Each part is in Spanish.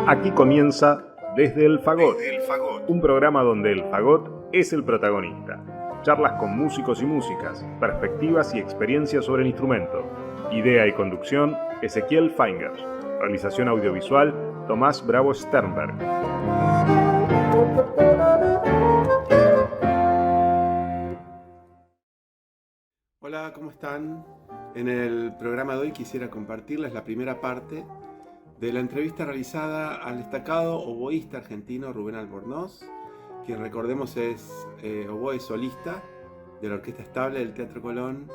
Aquí comienza Desde el Fagot, un programa donde el fagot es el protagonista. Charlas con músicos y músicas, perspectivas y experiencias sobre el instrumento. Idea y conducción, Ezequiel Feingers. Realización audiovisual, Tomás Bravo Sternberg. Hola, ¿cómo están? En el programa de hoy quisiera compartirles la primera parte de la entrevista realizada al destacado oboísta argentino Rubén Albornoz, quien recordemos es oboe solista de la Orquesta Estable del Teatro Colón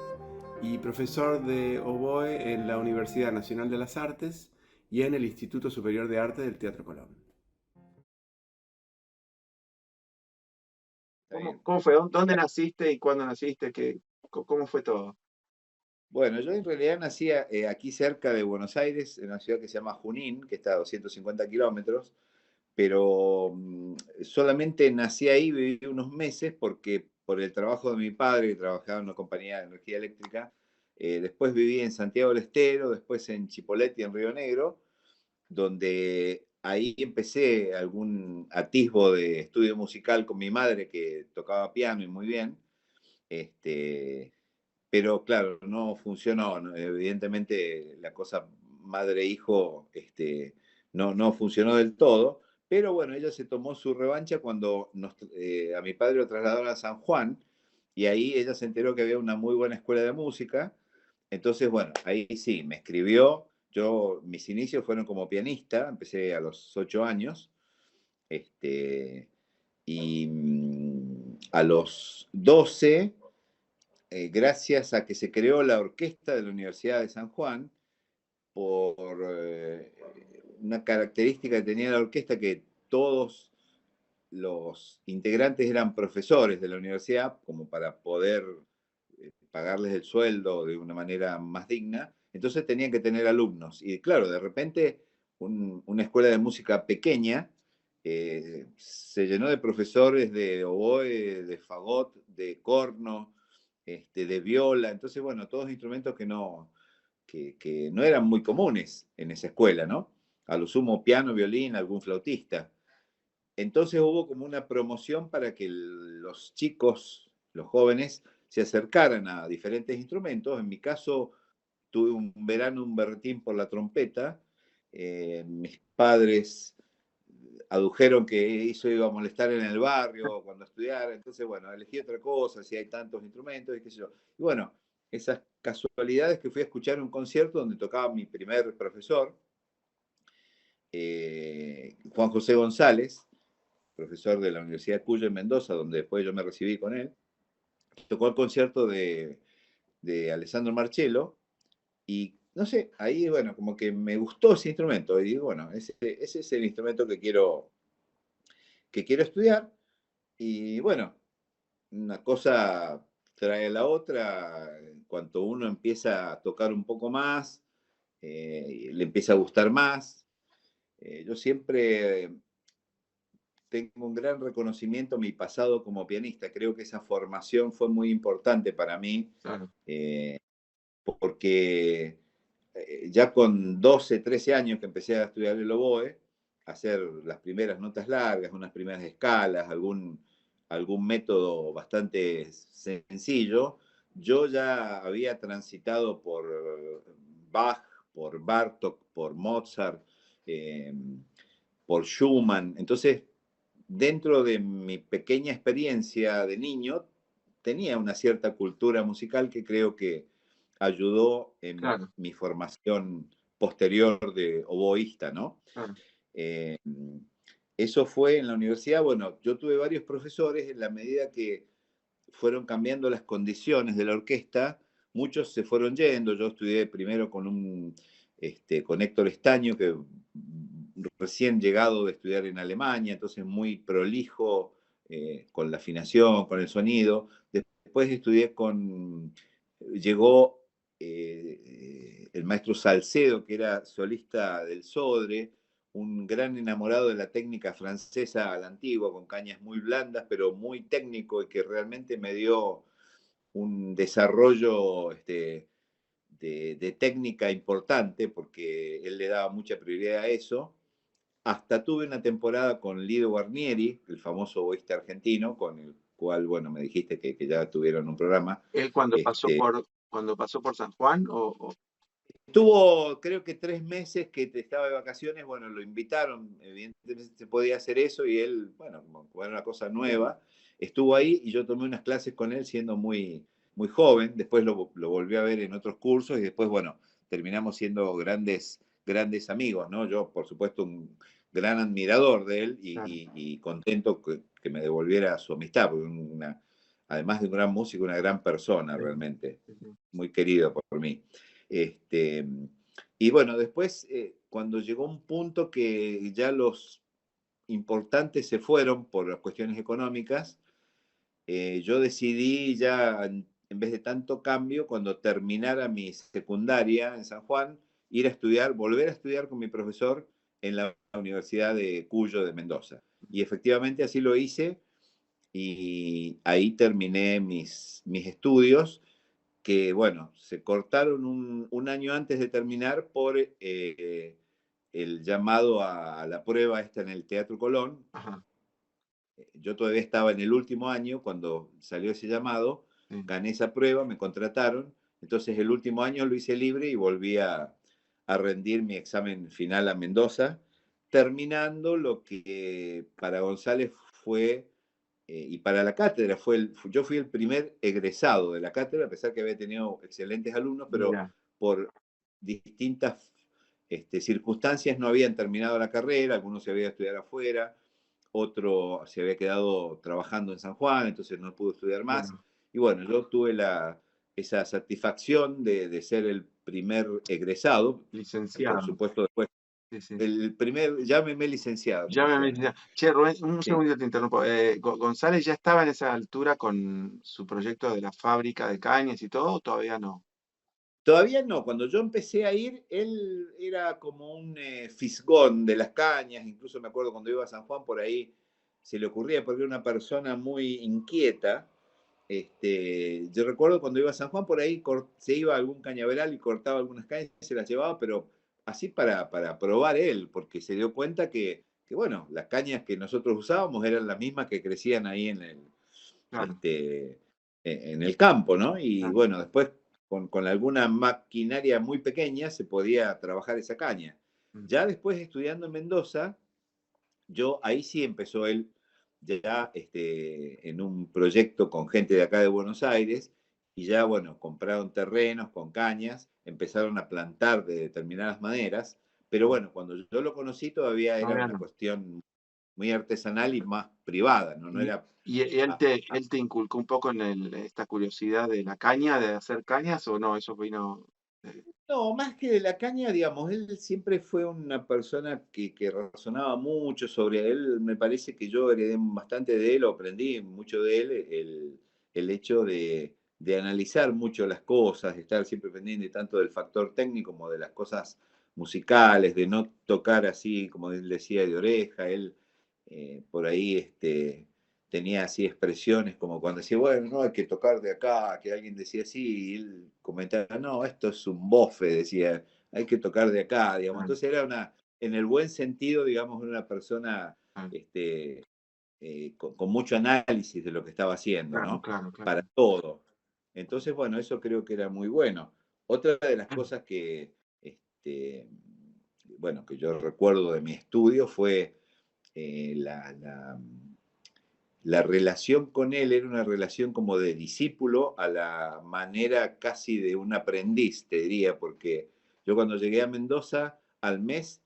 y profesor de oboe en la Universidad Nacional de las Artes y en el Instituto Superior de Arte del Teatro Colón. ¿Cómo fue? ¿Dónde naciste y cuándo naciste? ¿Cómo fue todo? Bueno, yo en realidad nací aquí cerca de Buenos Aires, en una ciudad que se llama Junín, que está a 250 kilómetros, pero solamente nací ahí, viví unos meses porque por el trabajo de mi padre, que trabajaba en una compañía de energía eléctrica, después viví en Santiago del Estero, después en Chipoleti, en Río Negro, donde ahí empecé algún atisbo de estudio musical con mi madre, que tocaba piano y muy bien. Este, pero claro, no funcionó, ¿no? Evidentemente la cosa madre-hijo no funcionó del todo, pero bueno, ella se tomó su revancha cuando a mi padre lo trasladaron a San Juan y ahí ella se enteró que había una muy buena escuela de música. Entonces, bueno, ahí sí, me escribió. Mis inicios fueron como pianista, empecé a los 8 años, y a los 12, gracias a que se creó la orquesta de la Universidad de San Juan, por una característica que tenía la orquesta, que todos los integrantes eran profesores de la universidad, como para poder pagarles el sueldo de una manera más digna. Entonces tenían que tener alumnos. Y claro, de repente una escuela de música pequeña se llenó de profesores de oboe, de fagot, de corno, de viola. Entonces, bueno, todos instrumentos que no eran muy comunes en esa escuela, ¿no? A lo sumo piano, violín, algún flautista. Entonces hubo como una promoción para que los chicos, los jóvenes, se acercaran a diferentes instrumentos. En mi caso, tuve un verano, un berretín por la trompeta. Mis padres adujeron que eso iba a molestar en el barrio cuando estudiara. Entonces, bueno, elegí otra cosa, si hay tantos instrumentos y qué sé yo. Y bueno, esas casualidades que fui a escuchar un concierto donde tocaba mi primer profesor, Juan José González, profesor de la Universidad de Cuyo en Mendoza, donde después yo me recibí con él. Tocó el concierto de Alessandro Marcello y no sé, ahí bueno, como que me gustó ese instrumento y digo, bueno, ese es el instrumento que quiero estudiar. Y bueno, una cosa trae la otra. En cuanto uno empieza a tocar un poco más, le empieza a gustar más. Yo siempre tengo un gran reconocimiento a mi pasado como pianista. Creo que esa formación fue muy importante para mí, Claro. porque ya con 12, 13 años que empecé a estudiar el oboe, a hacer las primeras notas largas, unas primeras escalas, algún método bastante sencillo, yo ya había transitado por Bach, por Bartók, por Mozart, eh, por Schumann. Entonces, dentro de mi pequeña experiencia de niño, tenía una cierta cultura musical que creo que ayudó en Claro, mi formación posterior de oboísta, ¿no? claro. Eh, Eso fue en la universidad. Bueno, yo tuve varios profesores en la medida que fueron cambiando las condiciones de la orquesta. Muchos se fueron yendo. Yo estudié primero con Héctor Estaño, que recién llegado de estudiar en Alemania, entonces muy prolijo con la afinación, con el sonido. Después llegó el maestro Salcedo, que era solista del Sodre, un gran enamorado de la técnica francesa a la antigua, con cañas muy blandas, pero muy técnico, y que realmente me dio un desarrollo de técnica importante, porque él le daba mucha prioridad a eso. hasta tuve una temporada con Lido Guarnieri, el famoso oboísta argentino, con el cual, bueno, me dijiste que ya tuvieron un programa. ¿Él cuando pasó por San Juan o... Estuvo, creo que 3 meses que estaba de vacaciones, bueno, lo invitaron, evidentemente se podía hacer eso y él, bueno, como era una cosa nueva, estuvo ahí y yo tomé unas clases con él siendo muy, muy joven, después lo volví a ver en otros cursos y después, bueno, terminamos siendo grandes, grandes amigos, ¿no? Yo, por supuesto, un gran admirador de él Claro. y contento que me devolviera su amistad, porque además de un gran músico, una gran persona Sí, realmente, sí, sí. muy querido por mí. Este, y bueno, después, cuando llegó un punto que ya los importantes se fueron por las cuestiones económicas, yo decidí ya, en vez de tanto cambio, cuando terminara mi secundaria en San Juan, ir a estudiar, volver a estudiar con mi profesor en la Universidad de Cuyo de Mendoza. Y efectivamente así lo hice y ahí terminé mis estudios que, bueno, se cortaron un año antes de terminar por el llamado a la prueba esta en el Teatro Colón. Ajá, Yo todavía estaba en el último año cuando salió ese llamado, sí. gané esa prueba, me contrataron, entonces el último año lo hice libre y volví a rendir mi examen final a Mendoza, terminando lo que para González fue y para la cátedra yo fui el primer egresado de la cátedra, a pesar que había tenido excelentes alumnos, pero Mira, por distintas circunstancias no habían terminado la carrera, algunos se habían estudiado afuera, otro se había quedado trabajando en San Juan, entonces no pudo estudiar más. claro, Y bueno, yo tuve esa satisfacción de ser el primer egresado, por licenciado. supuesto después, Sí, sí. el primer, llámeme licenciado, me Ya me decían, ¿no? decía, che, Rubén, un Sí. segundito te interrumpo. ¿González ya estaba en esa altura con su proyecto de la fábrica de cañas y todo, o todavía no? Todavía no, cuando yo empecé a ir, él era como un fisgón de las cañas, incluso me acuerdo cuando iba a San Juan por ahí, se le ocurría porque era una persona muy inquieta. Yo recuerdo cuando iba a San Juan por ahí se iba a algún cañaveral y cortaba algunas cañas y se las llevaba, pero así para probar él, porque se dio cuenta bueno, las cañas que nosotros usábamos eran las mismas que crecían ahí Claro, este, en el campo, ¿no? Y claro. bueno, después con alguna maquinaria muy pequeña se podía trabajar esa caña. Mm. Ya después estudiando en Mendoza, ahí sí empezó él ya en un proyecto con gente de acá de Buenos Aires y ya, bueno, compraron terrenos con cañas, empezaron a plantar de determinadas maneras, pero bueno, cuando yo lo conocí todavía era Todavía una no. cuestión muy artesanal y más privada, ¿no? No Y, era... y él ah, él te inculcó un poco en esta curiosidad de la caña, de hacer cañas, o no, eso vino. eh, No, más que de la caña, digamos, él siempre fue una persona que razonaba mucho sobre él. Me parece que yo heredé bastante de él, o aprendí mucho de él, el hecho de analizar mucho las cosas, de estar siempre pendiente tanto del factor técnico como de las cosas musicales, de no tocar así, como él decía, de oreja. Él por ahí tenía así expresiones como cuando decía, bueno, no hay que tocar de acá, que alguien decía así, y él comentaba, no, esto es un bofe, decía, hay que tocar de acá, digamos. claro, Entonces era en el buen sentido, digamos, una persona claro, con mucho análisis de lo que estaba haciendo, claro, ¿no? claro, Para claro. todo. Entonces, bueno, eso creo que era muy bueno. Otra de las cosas este, bueno, que yo recuerdo de mi estudio fue la relación con él era una relación como de discípulo a la manera casi de un aprendiz, te diría, porque yo cuando llegué a Mendoza, al mes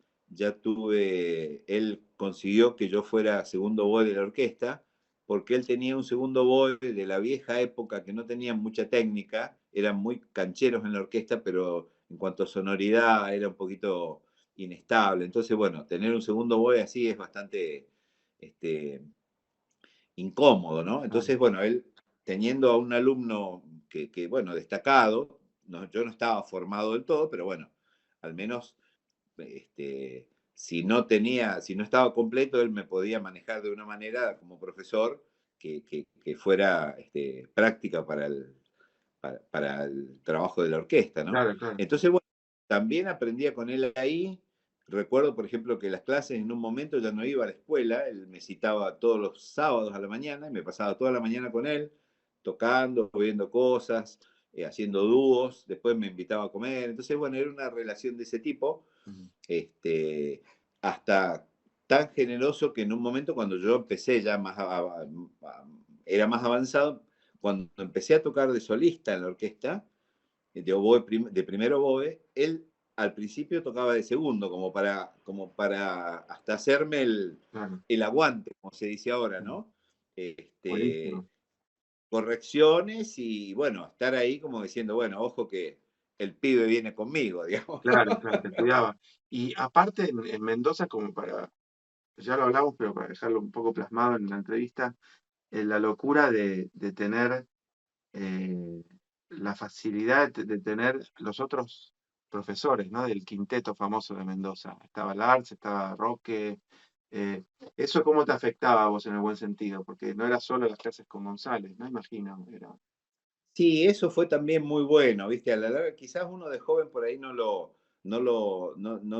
él consiguió que yo fuera segundo oboe de la orquesta, porque él tenía un segundo oboe de la vieja época que no tenía mucha técnica, eran muy cancheros en la orquesta, pero en cuanto a sonoridad era un poquito inestable. Entonces, bueno, tener un segundo oboe así es bastante este, incómodo, ¿no? Claro. Entonces, bueno, él teniendo a un alumno bueno, destacado, yo no estaba formado del todo, pero bueno, al menos, si no estaba completo, él me podía manejar de una manera como profesor que fuera práctica para el trabajo de la orquesta, ¿no? Claro, claro. Entonces, bueno, también aprendía con él ahí, recuerdo, por ejemplo, que las clases en un momento ya no iba a la escuela, él me citaba todos los sábados a la mañana y me pasaba toda la mañana con él, tocando, viendo cosas, haciendo dúos, después me invitaba a comer. Entonces, bueno, era una relación de ese tipo, este, hasta tan generoso que en un momento cuando yo empecé ya era más avanzado, cuando empecé a tocar de solista en la orquesta, de primero oboe, él al principio tocaba de segundo, como para hasta hacerme Claro, el aguante, como se dice ahora, ¿no? buenísimo. Correcciones y bueno, estar ahí como diciendo, bueno, ojo que el pibe viene conmigo, digamos. Claro, claro, te cuidaba. Y aparte en Mendoza, como para, ya lo hablamos, pero para dejarlo un poco plasmado en la entrevista, la locura de tener eh, la facilidad de tener los otros profesores, ¿no? Del quinteto famoso de Mendoza. Estaba Lars, estaba Roque. eh, ¿Eso cómo te afectaba a vos en el buen sentido? Porque no era solo las clases con González, ¿no? Imagino, era... Sí, eso fue también muy bueno, ¿viste? A la larga, quizás uno de joven por ahí no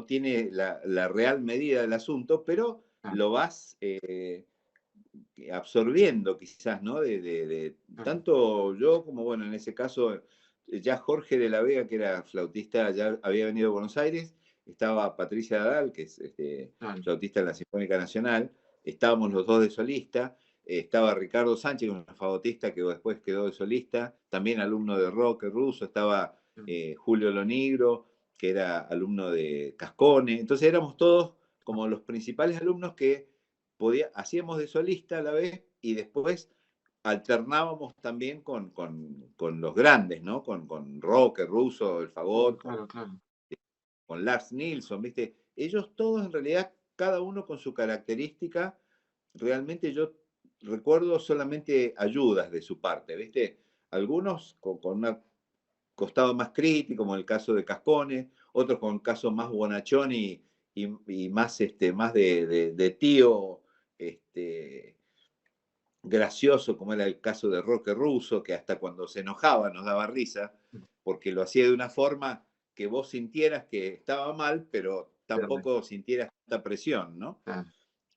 tiene la real medida del asunto, pero Claro, lo vas absorbiendo quizás, ¿no? claro, Tanto yo como, bueno, en ese caso, ya Jorge de la Vega, que era flautista, ya había venido a Buenos Aires, estaba Patricia Adal, que es claro. flautista en la Sinfónica Nacional, estábamos los dos de solista, estaba Ricardo Sánchez, un fagotista que después quedó de solista, también alumno de rock ruso, estaba Julio Lonigro, que era alumno de Cascone, entonces éramos todos como los principales alumnos que hacíamos de solista a la vez y después alternábamos también con los grandes, ¿no? Con Roque, Russo, el Fagot, Claro, claro. con Lars Nilsson, ¿viste? Ellos todos en realidad, cada uno con su característica, realmente yo recuerdo solamente ayudas de su parte, ¿viste? Algunos con un costado más crítico, como el caso de Cascone, otros con casos más bonachón y más, más de tío, este, gracioso, como era el caso de Roque Russo, que hasta cuando se enojaba nos daba risa, porque lo hacía de una forma que vos sintieras que estaba mal, pero Claro, tampoco sintieras tanta presión, ¿no? claro,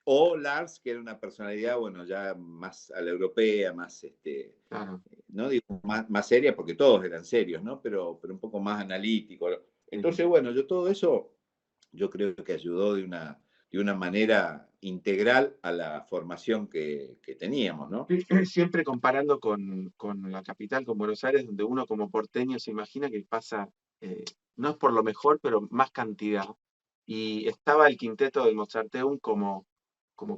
O Lars, que era una personalidad, bueno, ya más a la europea, más, claro, no digo más seria, porque todos eran serios, ¿no? Pero un poco más analítico. sí. Entonces, bueno, yo todo eso, yo creo que ayudó de una manera integral a la formación que teníamos, ¿no? Sí, siempre comparando con la capital, con Buenos Aires, donde uno como porteño se imagina que pasa, no es por lo mejor, pero más cantidad. Y estaba el quinteto del Mozarteum como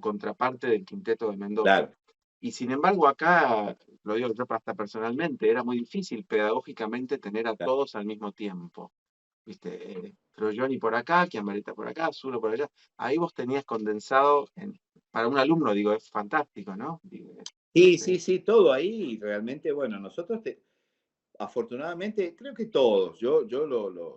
contraparte del quinteto de Mendoza. Claro, Y sin embargo, acá, lo digo yo hasta personalmente, era muy difícil pedagógicamente tener a claro. todos al mismo tiempo. ¿Viste? Frolloni por acá, Chiambaretta por acá, Zulo por allá. Ahí vos tenías condensado, para un alumno, digo, es fantástico, ¿no? Digo, Sí, eh, sí, sí, todo ahí. Y realmente, bueno, nosotros, afortunadamente, creo que todos, yo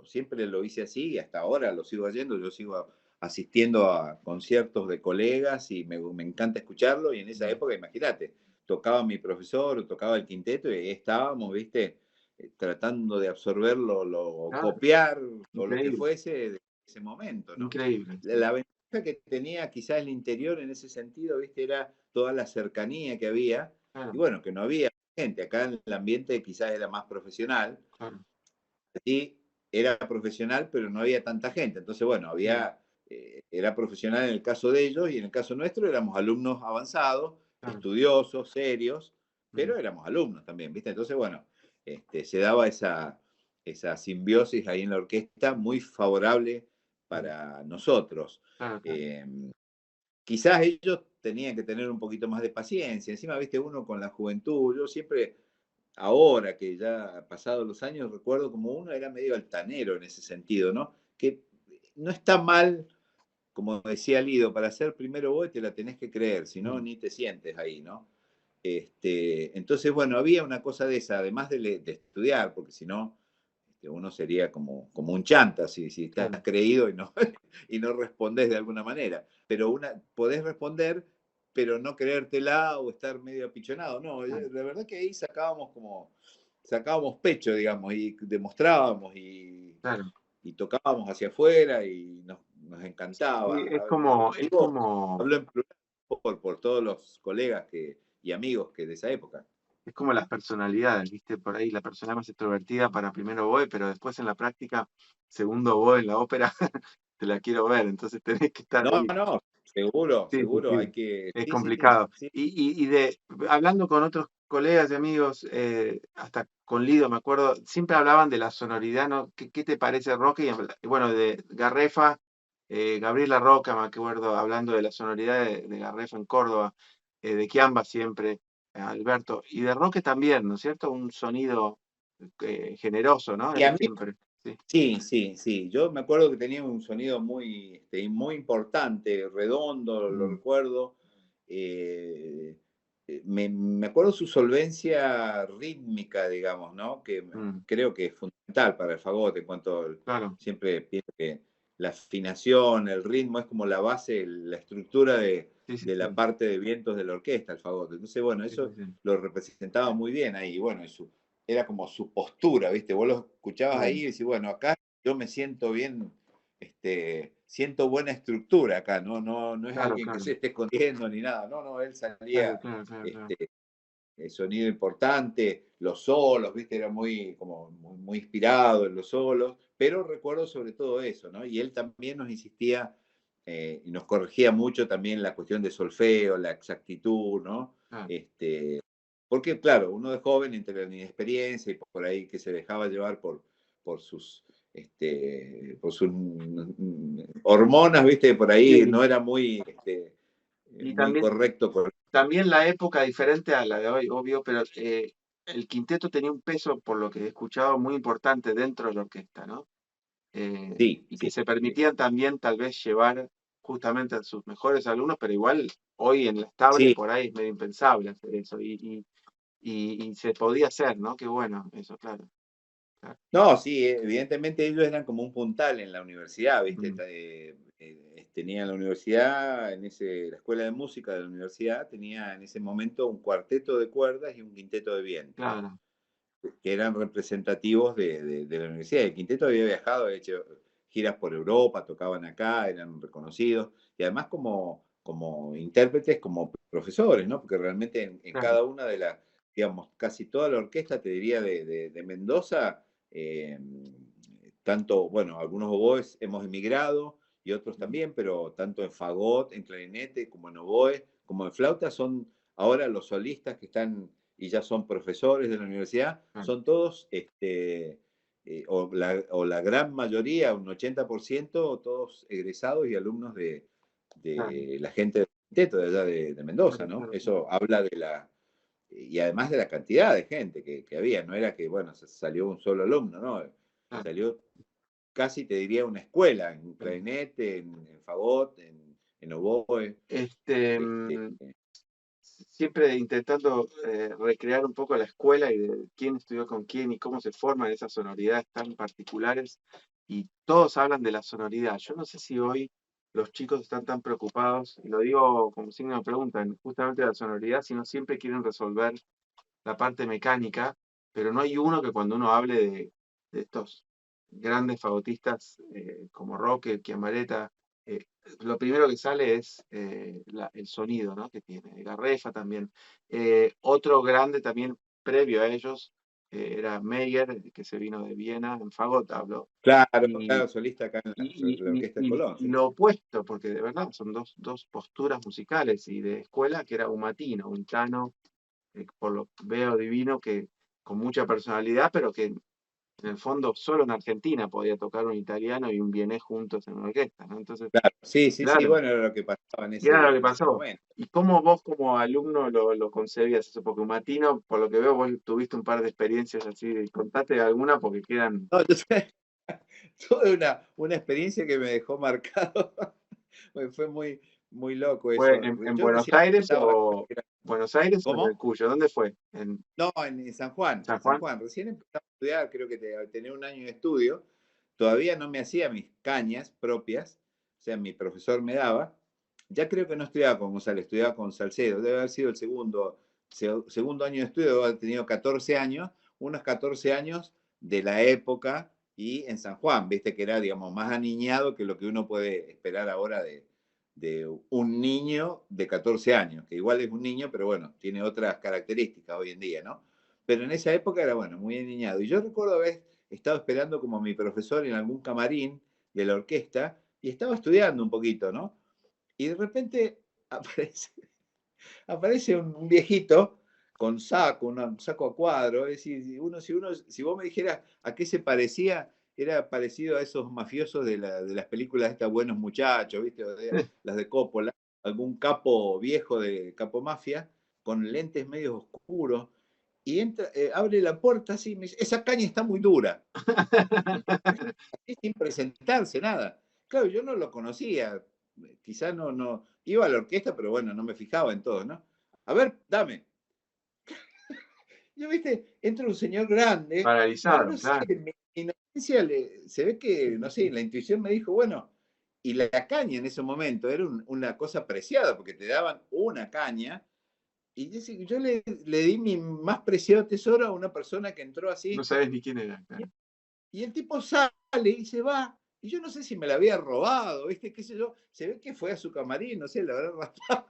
siempre lo hice así y hasta ahora lo sigo haciendo, yo sigo asistiendo a conciertos de colegas y me encanta escucharlo y en esa época, imagínate, tocaba mi profesor, tocaba el quinteto y ahí estábamos, viste, tratando de absorberlo, claro, copiar o lo que increíble, fuese de ese momento, ¿no? increíble, sí, La ventaja que tenía quizás el interior en ese sentido, viste, era toda la cercanía que había y claro, bueno, que no había gente. Acá en el ambiente quizás era más profesional claro, y era profesional, pero no había tanta gente. Entonces, bueno, mm, era profesional en el caso de ellos y en el caso nuestro éramos alumnos avanzados, claro, estudiosos, serios, mm, pero éramos alumnos también, ¿viste? Entonces, bueno, se daba esa simbiosis ahí en la orquesta muy favorable mm, para nosotros. claro, claro, Eh, Quizás ellos tenían que tener un poquito más de paciencia. Encima, viste, uno con la juventud, yo siempre, ahora que ya han pasado los años, recuerdo como uno era medio altanero en ese sentido, ¿no? Que no está mal, como decía Lido, para ser primero vos te la tenés que creer, si no, mm, ni te sientes ahí, ¿no? Entonces, bueno, había una cosa de esa, además de estudiar, porque si no, uno sería como un chanta si estás claro, creído y no respondés de alguna manera. Pero podés responder, pero no creértela o estar medio apichonado. No, claro, la verdad que ahí sacábamos pecho, digamos, y demostrábamos claro, y tocábamos hacia afuera y nos encantaba. Sí, es Digo, como, hablo en plural por todos los colegas y amigos que de esa época. es como las personalidades, ¿viste? Por ahí la persona más extrovertida para primero oboe, pero después en la práctica, segundo oboe en la ópera, te la quiero ver, entonces tenés que estar No, ahí. no, seguro, Sí, sí, seguro, hay sí. que. Es Sí, sí, sí, complicado. sí. Hablando con otros colegas y amigos, hasta con Lido, me acuerdo, siempre hablaban de la sonoridad, ¿no? ¿Qué te parece Roque? Y bueno, de Garrefa, Gabriela Roca, me acuerdo, hablando de la sonoridad de Garrefa en Córdoba, de Kiamba siempre, Alberto, y de Roque también, ¿no es cierto? Un sonido generoso, ¿no? Y a Él mí, siempre. Sí. sí, sí, sí. Yo me acuerdo que tenía un sonido muy importante, redondo, lo Mm, recuerdo. Eh, me acuerdo su solvencia rítmica, digamos, ¿no? Que mm, creo que es fundamental para el fagot, en cuanto claro. siempre pienso que la afinación, el ritmo es como la base, la estructura Sí, sí, de la sí. parte de vientos de la orquesta, el fagot. Entonces, bueno, Sí, sí, eso sí. lo representaba muy bien ahí. Bueno, era como su postura, ¿viste? Vos lo escuchabas Claro, ahí y decís, bueno, acá yo me siento bien, siento buena estructura acá, no es claro, alguien que claro. se esté escondiendo ni nada, no, él Claro, salía, claro, claro, claro. este, el sonido importante, los solos, ¿viste? Era muy inspirado en los solos, pero recuerdo sobre todo eso, ¿no? Y él también nos insistía y nos corregía mucho también la cuestión de solfeo, la exactitud, ¿no? Claro. Porque, claro, uno de joven, entre la inexperiencia y por ahí que se dejaba llevar por sus, por sus hormonas, ¿viste? Por ahí Sí, no era y muy correcto. también la época diferente a la de hoy, obvio, pero el quinteto tenía un peso, por lo que he escuchado, muy importante dentro de la orquesta, ¿no? Sí, Y que sí, se sí. permitían también tal vez llevar justamente a sus mejores alumnos, pero igual hoy en la estable Sí, por ahí es medio impensable hacer eso, y se podía hacer, ¿no? Qué bueno, eso, claro. Claro. no, sí, evidentemente ellos eran como un puntal en la universidad, ¿viste? Mm, Tenían la universidad, la escuela de música de la universidad, tenía en ese momento un cuarteto de cuerdas y un quinteto de viento, claro, que eran representativos de la universidad. El quinteto había viajado, había hecho giras por Europa, tocaban acá, eran reconocidos, y además como intérpretes, como profesores, ¿no? Porque realmente en claro. cada una de las, digamos, casi toda la orquesta, te diría, de Mendoza, tanto, bueno, algunos oboes hemos emigrado y otros Mm, también, pero tanto en fagot, en clarinete, como en oboe, como en flauta, son ahora los solistas que están y ya son profesores de la universidad, claro, son todos, o la gran mayoría, un 80%, todos egresados y alumnos claro, de la gente del quinteto de allá de Mendoza, claro, ¿no? claro, claro, Eso habla y además de la cantidad de gente que había, no era que, bueno, salió un solo alumno, ¿no? claro, Salió casi, te diría, una escuela, en claro. clarinete, en fagot, en oboe. Este, Este, siempre intentando recrear un poco la escuela y de quién estudió con quién y cómo se forman esas sonoridades tan particulares. Y todos hablan de la sonoridad. Yo no sé si hoy los chicos están tan preocupados, y lo digo como signo de pregunta, en justamente la sonoridad, sino siempre quieren resolver la parte mecánica, pero no hay uno que cuando uno hable de estos grandes fagotistas como Roque, Chiambaretta, eh, lo primero que sale es el sonido, ¿no? Que tiene. Garrefa también. Otro grande también previo a ellos era Meyer, que se vino de Viena, en fagot hablo. claro, Y, claro, solista acá en y, la y- Orquesta de y- Colón. y Sí. lo opuesto, porque de verdad son dos posturas musicales y de escuela, que era un matino, un chano por lo que veo divino, que con mucha personalidad, pero que en el fondo solo en Argentina podía tocar un italiano y un vienés juntos en una orquesta, ¿no? Entonces, Claro, sí, sí, sí, claro, bueno, era lo que pasaba en y era lo que en ese pasó. momento. ¿Y cómo vos como alumno lo concebías eso? Porque un matino, por lo que veo, vos tuviste un par de experiencias así, contate alguna porque quedan... No, yo tuve una experiencia que me dejó marcado, fue muy loco ¿Fue eso. en Yo Buenos recién Aires empezaba, o en el ¿cómo? Cuyo? ¿Dónde fue? ¿En No, en San Juan, San en San Juan? Juan. Recién empezaba a estudiar, creo que tenía un año de estudio. Todavía no me hacía mis cañas propias, o sea, mi profesor me daba. Ya creo que no estudiaba con González, estudiaba con Salcedo. Debe haber sido el segundo año de estudio, debe haber tenido 14 años, unos 14 años de la época, y en San Juan, viste que era, digamos, más aniñado que lo que uno puede esperar ahora de un niño de 14 años, que igual es un niño, pero bueno, tiene otras características hoy en día, ¿no? Pero en esa época era, bueno, muy aniñado. Y yo recuerdo haber estado esperando como mi profesor en algún camarín de la orquesta y estaba estudiando un poquito, ¿no? Y de repente aparece un viejito con saco, un saco a cuadro. Es decir, si vos me dijeras a qué se parecía, era parecido a esos mafiosos de las películas estas Buenos Muchachos, ¿viste? Las de Coppola, algún capo viejo de capo mafia, con lentes medio oscuros, y entra, abre la puerta así, me dice, esa caña está muy dura. Así, sin presentarse, nada. Claro, yo no lo conocía, quizás no, iba a la orquesta, pero bueno, no me fijaba en todo, ¿no? A ver, dame. Yo, viste, entra un señor grande, Paralizado, no sé, claro. mi inocencia se ve que, no sé, la intuición me dijo, bueno, y la caña en ese momento era una cosa preciada, porque te daban una caña, y yo le di mi más preciado tesoro a una persona que entró así. No sabes ni quién era. Claro. Y el tipo sale y se va. Y yo no sé si me la había robado, ¿viste? ¿Qué sé yo? Se ve que fue a su camarín, no sé, la habrá raptado.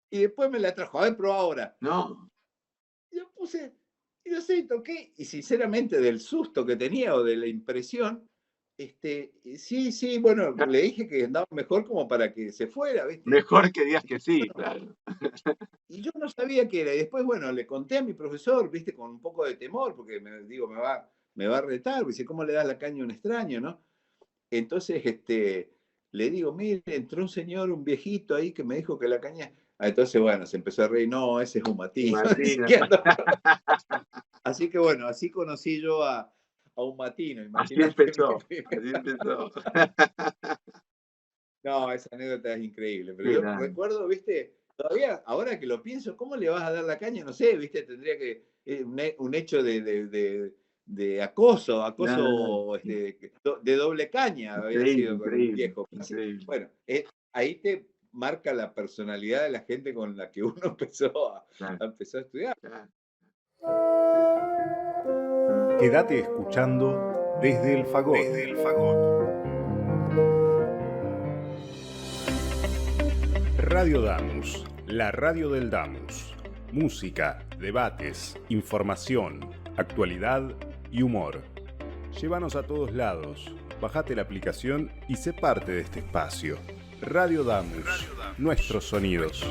Y después me la trajo. A ver, probá ahora. No. Yo puse, y no sé, toqué. Y sinceramente, del susto que tenía o de la impresión, sí, bueno, le dije que andaba mejor como para que se fuera, ¿viste? Mejor que digas que sí, claro. Y yo no sabía qué era. Y después, bueno, le conté a mi profesor, ¿viste? Con un poco de temor, porque me va a retar. Me dice, ¿cómo le das la caña a un extraño, no? Entonces, le digo, mire, entró un señor, un viejito ahí que me dijo que la caña... entonces, bueno, se empezó a reír, no, ese es un Matino. Así que bueno, así conocí yo a un Matino. Así empezó, así empezó. No, esa anécdota es increíble, pero yo recuerdo, viste, todavía, ahora que lo pienso, ¿cómo le vas a dar la caña? No sé, viste, tendría que, un hecho de acoso, de doble caña había sido con un viejo. Increíble. Bueno, ahí te marca la personalidad de la gente con la que uno empezó a estudiar. Claro. Quédate escuchando Desde el Fagot. Desde el Fagot. Radio Damus, la radio del Damus. Música, debates, información, actualidad y humor. Llévanos a todos lados, bajate la aplicación y sé parte de este espacio. Radio Damus, nuestros sonidos.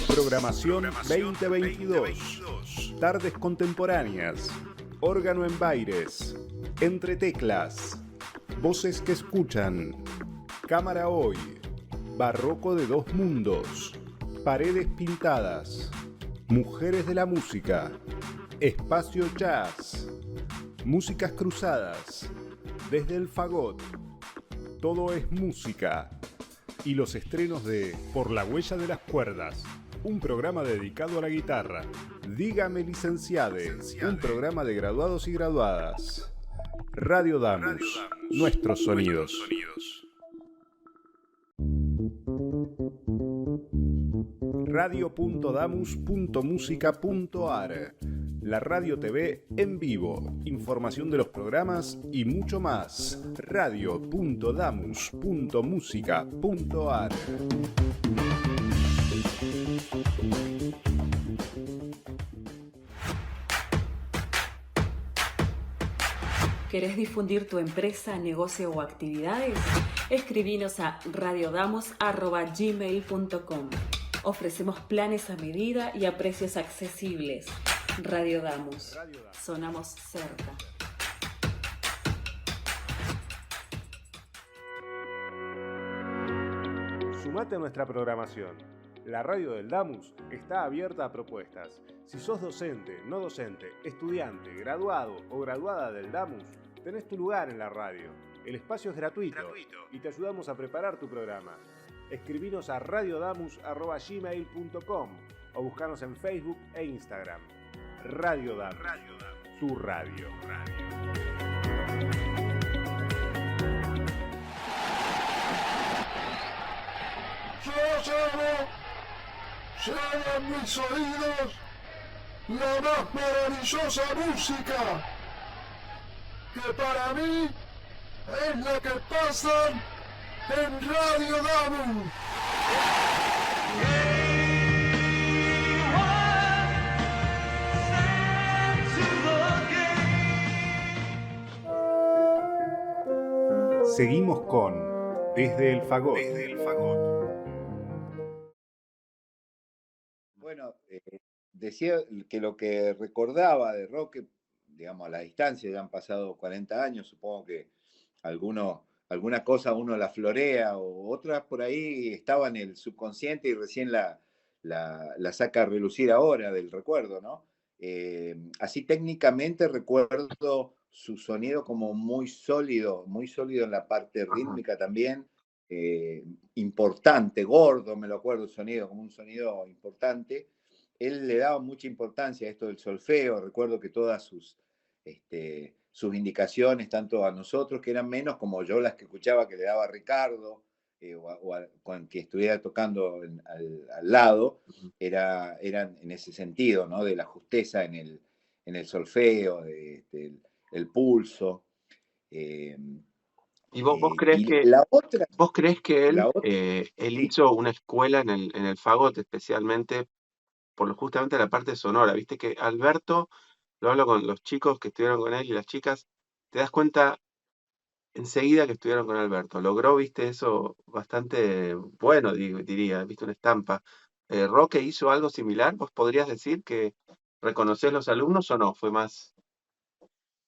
Programación 2022. Tardes contemporáneas. Órgano en Baires. Entre teclas. Voces que escuchan. Cámara hoy. Barroco de dos mundos. Paredes pintadas. Mujeres de la música. Espacio jazz. Músicas cruzadas. Desde el Fagot. Todo es música. Y los estrenos de Por la huella de las cuerdas, un programa dedicado a la guitarra. Dígame licenciade, un programa de graduados y graduadas. Radio Damus, nuestros sonidos. Radio.damus.musica.ar. La radio TV en vivo, información de los programas y mucho más. Radio.damus.musica.ar. ¿Querés difundir tu empresa, negocio o actividades? Escribinos a radiodamus@gmail.com. Ofrecemos planes a medida y a precios accesibles. Radio Damus. Sonamos cerca. Sumate a nuestra programación. La radio del Damus está abierta a propuestas. Si sos docente, no docente, estudiante, graduado o graduada del Damus, tenés tu lugar en la radio. El espacio es gratuito y te ayudamos a preparar tu programa. Escribinos a radiodamus@gmail.com o buscanos en Facebook e Instagram. Radio Damus, tu radio. llega a mis oídos la más maravillosa música, que para mí es la que pasan en Radio Damu. Seguimos con Desde el Fagot. Bueno, decía que lo que recordaba de Roque, digamos, a la distancia, ya han pasado 40 años, supongo que alguna cosa uno la florea o otras por ahí estaba en el subconsciente y recién la saca a relucir ahora del recuerdo, ¿no? Así técnicamente recuerdo su sonido como muy sólido en la parte Ajá. rítmica también, importante, gordo, me lo acuerdo el sonido, como un sonido importante. Él le daba mucha importancia a esto del solfeo, recuerdo que todas sus indicaciones, tanto a nosotros, que eran menos, como yo las que escuchaba que le daba a Ricardo, con que estuviera tocando al lado, eran en ese sentido, ¿no? De la justeza en el solfeo, el pulso. ¿Y vos crees Y que, la él, otra, él sí. hizo una escuela en el fagot especialmente justamente la parte sonora? Viste que Alberto, lo hablo con los chicos que estuvieron con él y las chicas, te das cuenta enseguida que estuvieron con Alberto. Logró, viste, eso bastante bueno, diría, viste, una estampa. ¿Roque hizo algo similar? ¿Vos podrías decir que reconocés los alumnos o no? Fue más...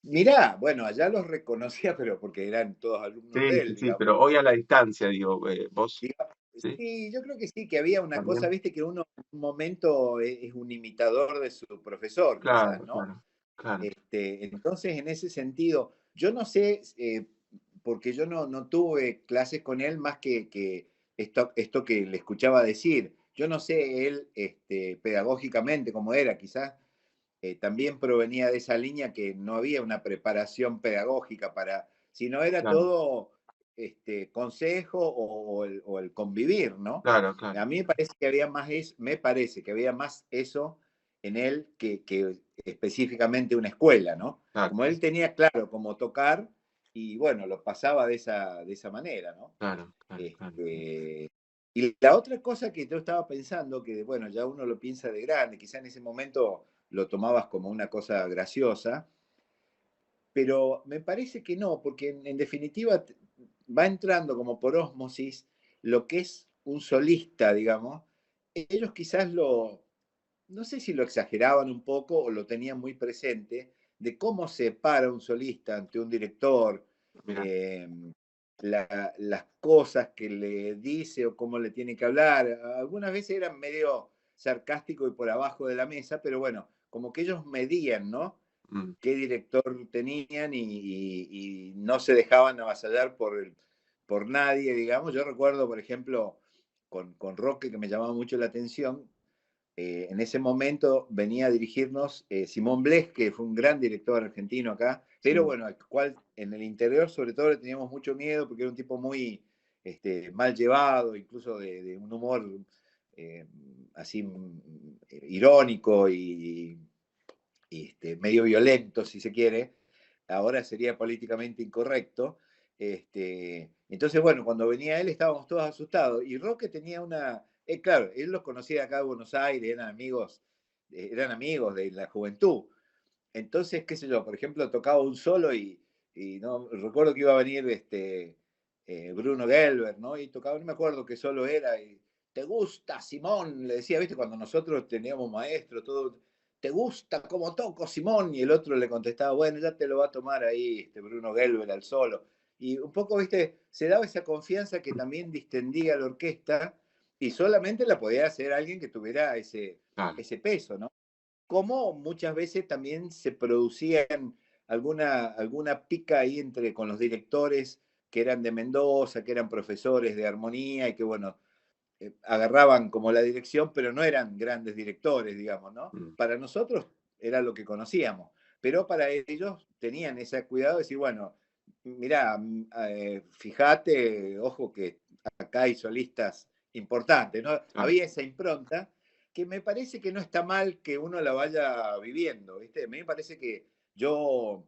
Mirá, bueno, allá los reconocía, pero porque eran todos alumnos Sí, de sí, él, sí, digamos. pero hoy a la distancia, digo, vos, ¿sí? Sí, yo creo que sí, que había una cosa, También. viste, que uno en un momento es un imitador de su profesor, quizás, Claro, ¿no? claro, claro, Entonces, en ese sentido, yo no sé, porque yo no tuve clases con él más que esto que le escuchaba decir. Yo no sé él pedagógicamente cómo era, quizás también provenía de esa línea que no había una preparación pedagógica sino era claro, todo consejo o el convivir, ¿no? claro, claro, A mí me parece que había me parece que había más eso en él que específicamente una escuela, ¿no? claro, Como él tenía claro cómo tocar y bueno, lo pasaba de esa manera, ¿no? claro, claro, claro. Y la otra cosa que yo estaba pensando, que bueno, ya uno lo piensa de grande, quizá en ese momento lo tomabas como una cosa graciosa, pero me parece que no, porque en definitiva va entrando como por ósmosis lo que es un solista, digamos. Ellos quizás no sé si lo exageraban un poco o lo tenían muy presente, de cómo se para un solista ante un director, Mira, eh, las cosas que le dice o cómo le tiene que hablar. Algunas veces eran medio sarcástico y por abajo de la mesa, pero bueno, como que ellos medían, ¿no? mm, Qué director tenían y no se dejaban avasallar por nadie, digamos. Yo recuerdo, por ejemplo, con Roque, que me llamaba mucho la atención, en ese momento venía a dirigirnos Simón Bles, que fue un gran director argentino acá, pero sí, bueno, al cual en el interior sobre todo le teníamos mucho miedo porque era un tipo muy mal llevado, incluso de un humor eh, así irónico y medio violento, si se quiere. Ahora sería políticamente incorrecto. Entonces, bueno, cuando venía él estábamos todos asustados. Y Roque tenía claro, él los conocía acá de Buenos Aires, eran amigos de la juventud. Entonces, qué sé yo, por ejemplo, tocaba un solo y no recuerdo que iba a venir Bruno Gelber, ¿no? Y tocaba, no me acuerdo qué solo era. Y, ¿te gusta, Simón? Le decía, ¿viste? Cuando nosotros teníamos maestro, todo, ¿te gusta cómo toco, Simón? Y el otro le contestaba, bueno, ya te lo va a tomar ahí Bruno Gelber al solo. Y un poco, ¿viste? Se daba esa confianza que también distendía la orquesta y solamente la podía hacer alguien que tuviera claro, ese peso, ¿no? Como muchas veces también se producían alguna pica ahí con los directores que eran de Mendoza, que eran profesores de armonía y que, bueno, agarraban como la dirección, pero no eran grandes directores, digamos, ¿no? mm, Para nosotros era lo que conocíamos, pero para ellos tenían ese cuidado de decir, bueno, mirá, fíjate, ojo que acá hay solistas importantes, ¿no? claro, Había esa impronta que me parece que no está mal que uno la vaya viviendo, ¿viste? A mí me parece que yo,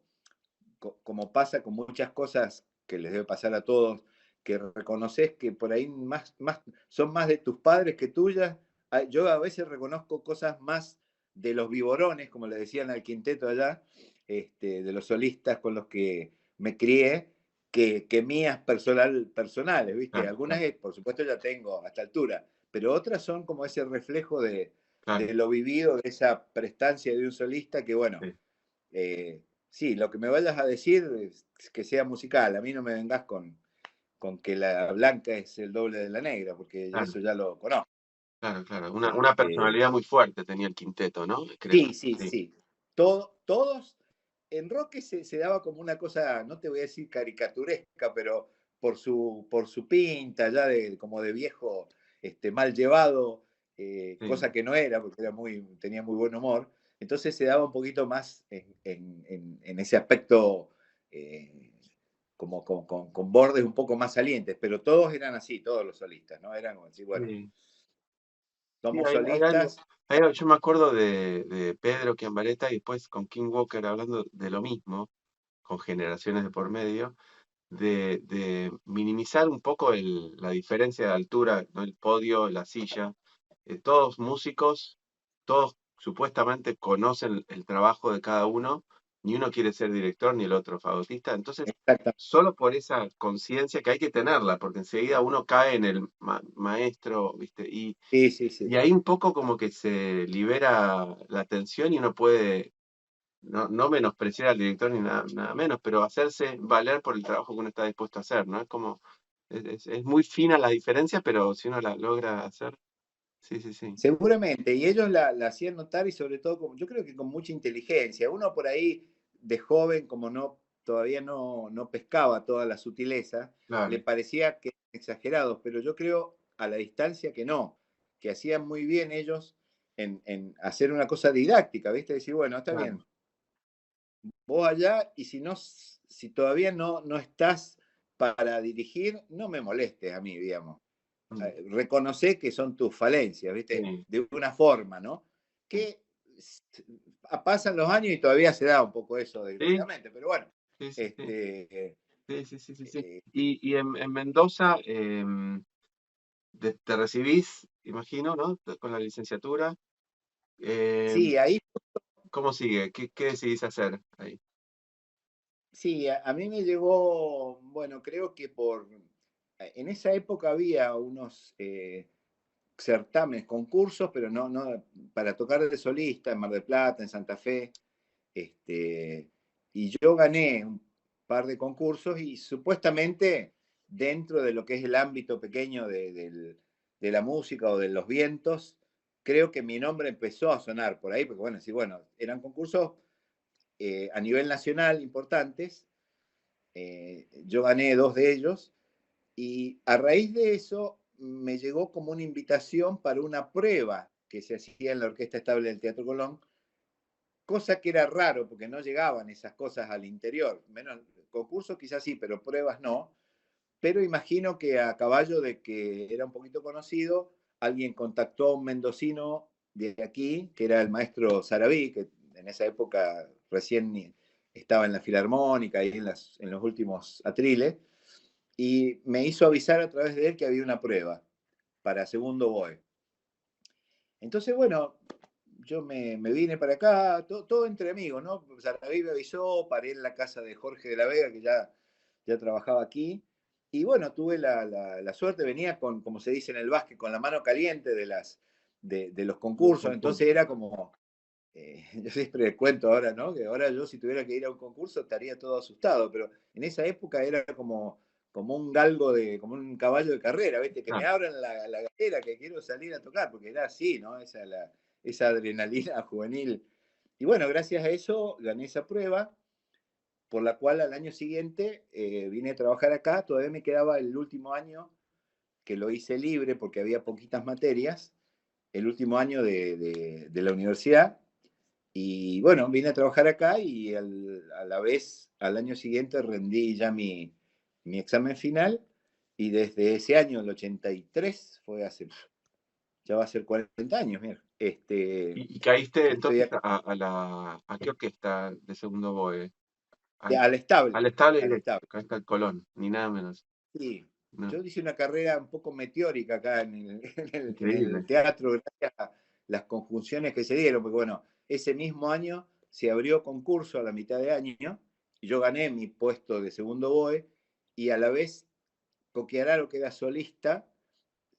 como pasa con muchas cosas que les debe pasar a todos, que reconoces que por ahí son más de tus padres que tuyas. Yo a veces reconozco cosas más de los vivorones, como le decían al quinteto allá, de los solistas con los que me crié, que mías personales, ¿viste? Claro, Algunas, claro, por supuesto, ya tengo a esta altura, pero otras son como ese reflejo claro, de lo vivido, de esa prestancia de un solista que, bueno, sí. sí, lo que me vayas a decir es que sea musical. A mí no me vengas con que la blanca es el doble de la negra, porque Claro, eso ya lo conozco. claro, claro. Una Este, personalidad muy fuerte tenía el quinteto, ¿no? Creo. sí, sí, Sí, sí. Todos, en Roque se daba como una cosa, no te voy a decir caricaturesca, pero por su pinta, ya como de viejo mal llevado, sí. cosa que no era, porque tenía muy buen humor. Entonces se daba un poquito más en ese aspecto, como con bordes un poco más salientes, pero todos eran así, todos los solistas, ¿no? Eran como decir, bueno, Sí. Sí, somos hay algo, solistas. yo me acuerdo de Pedro Chiambaretta y después con King Walker hablando de lo mismo, con generaciones de por medio, de minimizar un poco la diferencia de altura, ¿no? El podio, la silla. Todos músicos, todos supuestamente conocen el trabajo de cada uno, ni uno quiere ser director ni el otro fagotista. Entonces, Exactamente. solo por esa conciencia que hay que tenerla, porque enseguida uno cae en el maestro, ¿viste? Sí, sí, sí. Y ahí un poco como que se libera la tensión y uno puede no menospreciar al director ni nada menos, pero hacerse valer por el trabajo que uno está dispuesto a hacer, ¿no? Es como, es muy fina la diferencia, pero si uno la logra hacer, sí, sí, sí, Seguramente, y ellos la hacían notar y sobre todo, yo creo que con mucha inteligencia. Uno por ahí de joven, como todavía no pescaba toda la sutileza, le claro, parecía que eran exagerados, pero yo creo a la distancia que no, que hacían muy bien ellos en hacer una cosa didáctica, ¿viste? Decir, bueno, está claro. bien, vos allá, y si todavía no estás para dirigir, no me molestes a mí, digamos. Mm, Reconocer que son tus falencias, ¿viste? sí, De una forma, ¿no? sí. Que pasan los años y todavía se da un poco eso, Sí, desgraciadamente, pero bueno, sí, sí, sí, este, sí, sí, sí, sí, sí. eh, Y en Mendoza te recibís, imagino, ¿no? Con la licenciatura. Em, sí, ahí, ¿Cómo sigue? ¿Qué decidís hacer ahí? sí, a mí me llegó, bueno, creo que en esa época había unos certámenes, concursos, pero no para tocar de solista en Mar del Plata, en Santa Fe. Y yo gané un par de concursos y supuestamente dentro de lo que es el ámbito pequeño de la música o de los vientos, creo que mi nombre empezó a sonar por ahí, porque bueno, sí, bueno, eran concursos a nivel nacional importantes. Yo gané dos de ellos y a raíz de eso me llegó como una invitación para una prueba que se hacía en la Orquesta Estable del Teatro Colón, cosa que era raro porque no llegaban esas cosas al interior. Menos concursos quizás sí, pero pruebas no. Pero imagino que a caballo de que era un poquito conocido, alguien contactó a un mendocino de aquí, que era el maestro Sarabí, que en esa época recién estaba en la Filarmónica y en los últimos atriles, y me hizo avisar a través de él que había una prueba para segundo boy. Entonces, bueno, yo me vine para acá, todo entre amigos, ¿no? Sarabí me avisó, paré en la casa de Jorge de la Vega, que ya trabajaba aquí. Y bueno, tuve la suerte, venía con, como se dice en el básquet, con la mano caliente de los Los concursos. Entonces concursos. era como, yo siempre cuento ahora, ¿no? Que ahora yo si tuviera que ir a un concurso estaría todo asustado, pero en esa época era como un galgo como un caballo de carrera, ¿viste? Que me Claro, abran la galera, que quiero salir a tocar, porque era así, ¿no? Esa adrenalina juvenil. Y bueno, gracias a eso gané esa prueba, por la cual al año siguiente vine a trabajar acá. Todavía me quedaba el último año, que lo hice libre porque había poquitas materias, el último año de la universidad. Y bueno, vine a trabajar acá y a la vez, al año siguiente, rendí ya mi examen final. Y desde ese año, el 83, fue hace ya va a ser 40 años, mira. Y caíste Estoy entonces acá, ¿a qué orquesta de segundo boe? al Al estable, estable al directo, estable. caíste al Colón, ni nada menos. Sí, No, yo hice una carrera un poco meteórica acá en el increíble. teatro, gracias a las conjunciones que se dieron, porque bueno, ese mismo año se abrió concurso a la mitad de año, y yo gané mi puesto de segundo BOE, y a la vez Coquiararo, que era solista,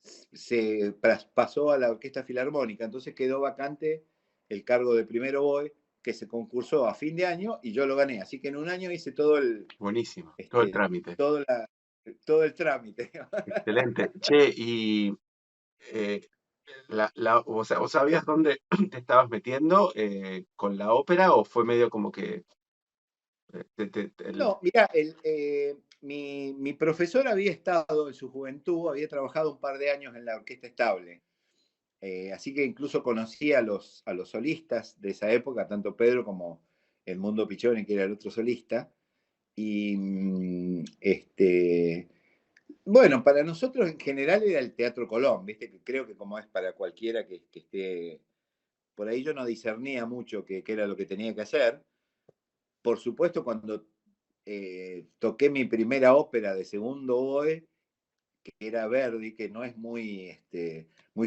se pasó a la Orquesta Filarmónica, entonces quedó vacante el cargo de primero BOE, que se concursó a fin de año, y yo lo gané, así que en un año hice todo Buenísimo, todo el este, trámite. todo, todo el trámite. Excelente. Che, y eh, ¿vos sabías dónde te estabas metiendo con la ópera o fue medio como que No, mira, mi profesor había estado en su juventud, había trabajado un par de años en la Orquesta Estable, así que incluso conocía a los solistas de esa época, tanto Pedro como el Mundo Pichoni, que era el otro solista, y bueno, para nosotros en general era el Teatro Colón, ¿viste? Que creo que como es para cualquiera que esté, por ahí yo no discernía mucho qué era lo que tenía que hacer. Por supuesto, cuando toqué mi primera ópera de segundo oboe, que era Verdi, que no es muy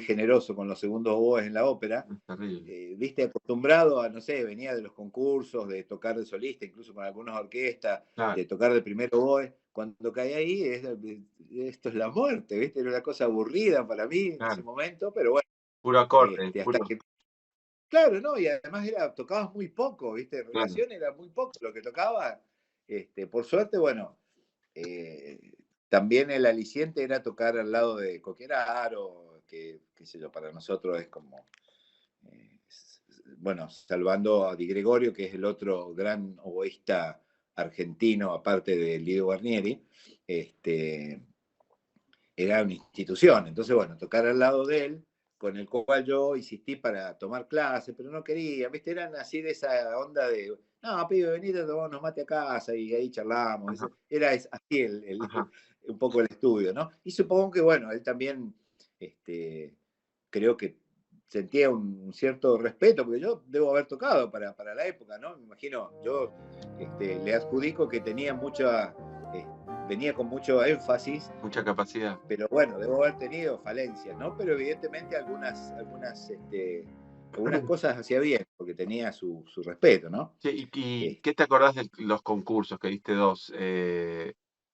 generoso con los segundos oboes en la ópera, es terrible? viste, acostumbrado a, no sé, venía de los concursos, de tocar de solista, incluso con algunas orquestas, Claro, de tocar de primer oboe. Cuando caí ahí, esto es la muerte, viste, era una cosa aburrida para mí en ese claro. momento, pero bueno, Puro acorde, hasta que claro, ¿no? Y además tocabas muy poco, ¿viste? En claro. relación era muy poco lo que tocaba. Por suerte, bueno, eh, también el aliciente era tocar al lado de Coqueraro, que, qué sé yo, para nosotros es como, bueno, salvando a Di Gregorio, que es el otro gran oboísta argentino, aparte de Lido Guarnieri, este, era una institución. Entonces, bueno, tocar al lado de él, con el cual yo insistí para tomar clases, pero no quería, ¿viste? Eran así de esa onda de, no, pibe, venite a tomar unos mate a casa y ahí charlamos. Ajá, Era así ajá. un poco el estudio, ¿no? Y supongo que, bueno, él también, creo que sentía un cierto respeto, porque yo debo haber tocado para la época, ¿no? Me imagino, yo le adjudico que tenía venía con mucho énfasis, Mucha capacidad. pero bueno, debo haber tenido falencias, ¿no? Pero evidentemente algunas cosas hacía bien, porque tenía su respeto, ¿no? Che, ¿y Eh, qué te acordás de los concursos que diste dos?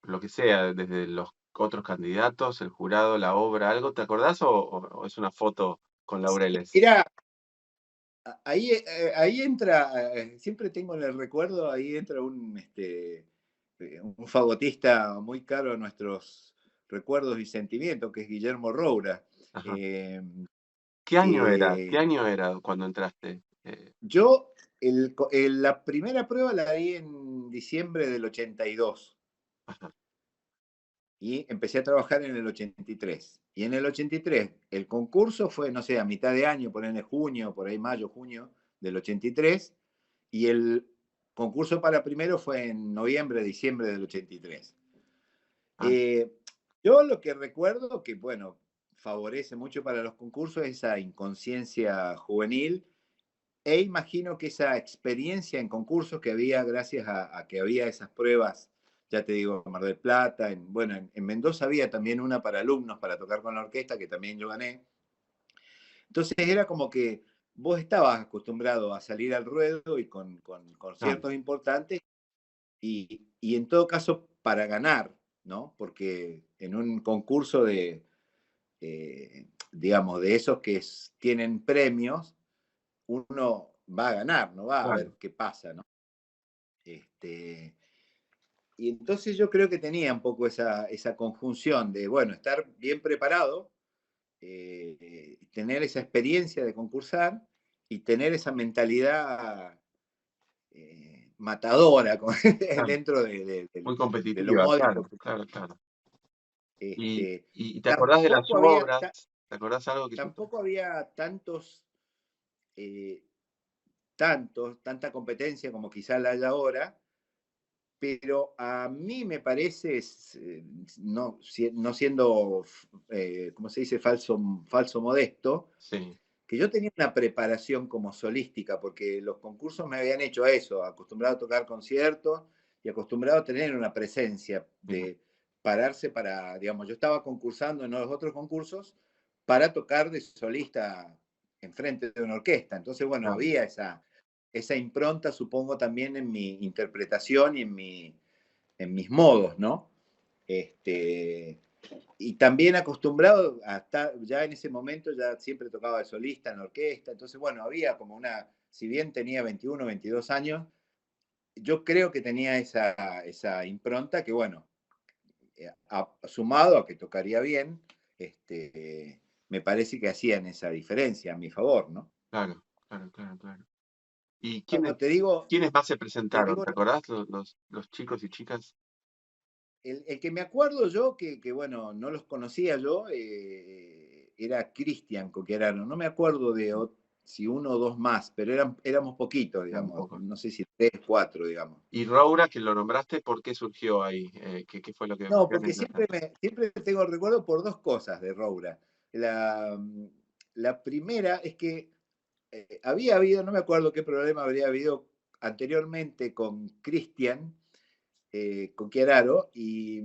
Lo que sea, desde los otros candidatos, el jurado, la obra, ¿algo te acordás o es una foto con laureles? Mira, ahí entra, siempre tengo en el recuerdo, ahí entra un fagotista muy caro a nuestros recuerdos y sentimientos, que es Guillermo Roura. Ajá. Eh, ¿Qué año era? ¿Qué que año era cuando entraste? yo, la primera prueba la di en diciembre del 82 Ajá. y empecé a trabajar en el 83. Y en el 83 el concurso fue, no sé, a mitad de año, por ahí en junio, por ahí mayo, junio del 83, y el concurso para primero fue en noviembre, diciembre del 83. Ah, Yo lo que recuerdo que, bueno, favorece mucho para los concursos esa inconsciencia juvenil. Imagino que esa experiencia en concursos que había gracias a que había esas pruebas, ya te digo, en Mar del Plata, bueno, en Mendoza había también una para alumnos para tocar con la orquesta, que también yo gané. Entonces era como que vos estabas acostumbrado a salir al ruedo y con claro, conciertos importantes y en todo caso para ganar, ¿no? Porque en un concurso digamos, de esos que tienen premios, uno va a ganar, no va a claro. ver qué pasa, ¿no? Y entonces yo creo que tenía un poco esa conjunción de, bueno, estar bien preparado, tener esa experiencia de concursar y tener esa mentalidad matadora Claro. dentro Muy de lo competitiva, módico. claro, claro, claro. Este, ¿Y te acordás de las tampoco había, obras? ¿Te acordás algo que te... tampoco había eh, tanta competencia como quizá la hay ahora, pero a mí me parece, no siendo, ¿cómo se dice?, falso modesto, Sí. que yo tenía una preparación como solística, porque los concursos me habían hecho a eso, acostumbrado a tocar conciertos y acostumbrado a tener una presencia de pararse para, digamos, yo estaba concursando en los otros concursos para tocar de solista enfrente de una orquesta. Entonces, bueno, Claro. había esa impronta, supongo, también en mi interpretación y en mis modos, ¿no? Y también acostumbrado a estar, ya en ese momento ya siempre tocaba de solista en la orquesta, entonces bueno, había como si bien tenía 21, 22 años, yo creo que tenía esa impronta que bueno, sumado a que tocaría bien, me parece que hacían esa diferencia a mi favor, ¿no? Claro, claro, claro, claro. ¿Y No, quiénes más se te presentaron? digo, ¿Te acordás los chicos y chicas? el que me acuerdo yo, que bueno, no los conocía yo, era Cristian Coquerano. No me acuerdo si uno o dos más, pero éramos poquitos, Un digamos. poco. No sé si 3, 4, digamos. Y Roura, que lo nombraste, ¿por qué surgió ahí? ¿Qué fue lo que, No, qué porque anécdota? siempre tengo recuerdo por dos cosas de Roura. La primera es que había habido, no me acuerdo qué problema habría habido anteriormente con Cristian, con Chiararo, y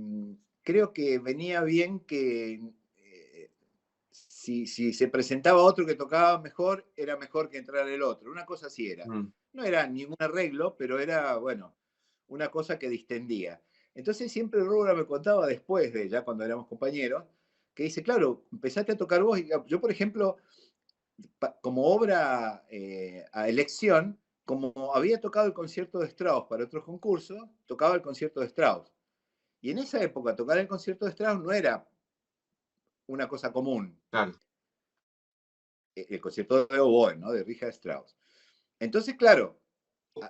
creo que venía bien que si se presentaba otro que tocaba mejor, era mejor que entrar el otro. Una cosa así era. Mm, No era ningún arreglo, pero era, bueno, una cosa que distendía. Entonces siempre Rubra me contaba después ya cuando éramos compañeros, que dice, claro, empezaste a tocar vos. Y yo, por ejemplo, como obra a elección, como había tocado el concierto de Strauss para otros concursos, tocaba el concierto de Strauss. Y en esa época tocar el concierto de Strauss no era una cosa común. claro, El concierto de oboe, ¿no? De Richard Strauss. Entonces, claro,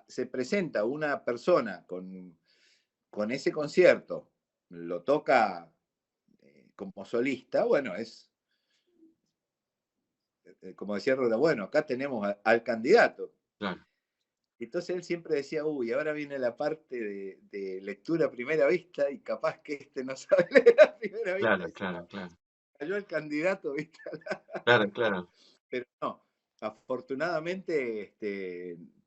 se presenta una persona con ese concierto, lo toca como solista, bueno, como decía Roda, bueno, acá tenemos al candidato. claro, Entonces él siempre decía, uy, ahora viene la parte de lectura a primera vista y capaz que no sabe leer a primera vista. claro, Y se claro, claro, cayó el candidato, ¿viste? claro, claro. Pero no, afortunadamente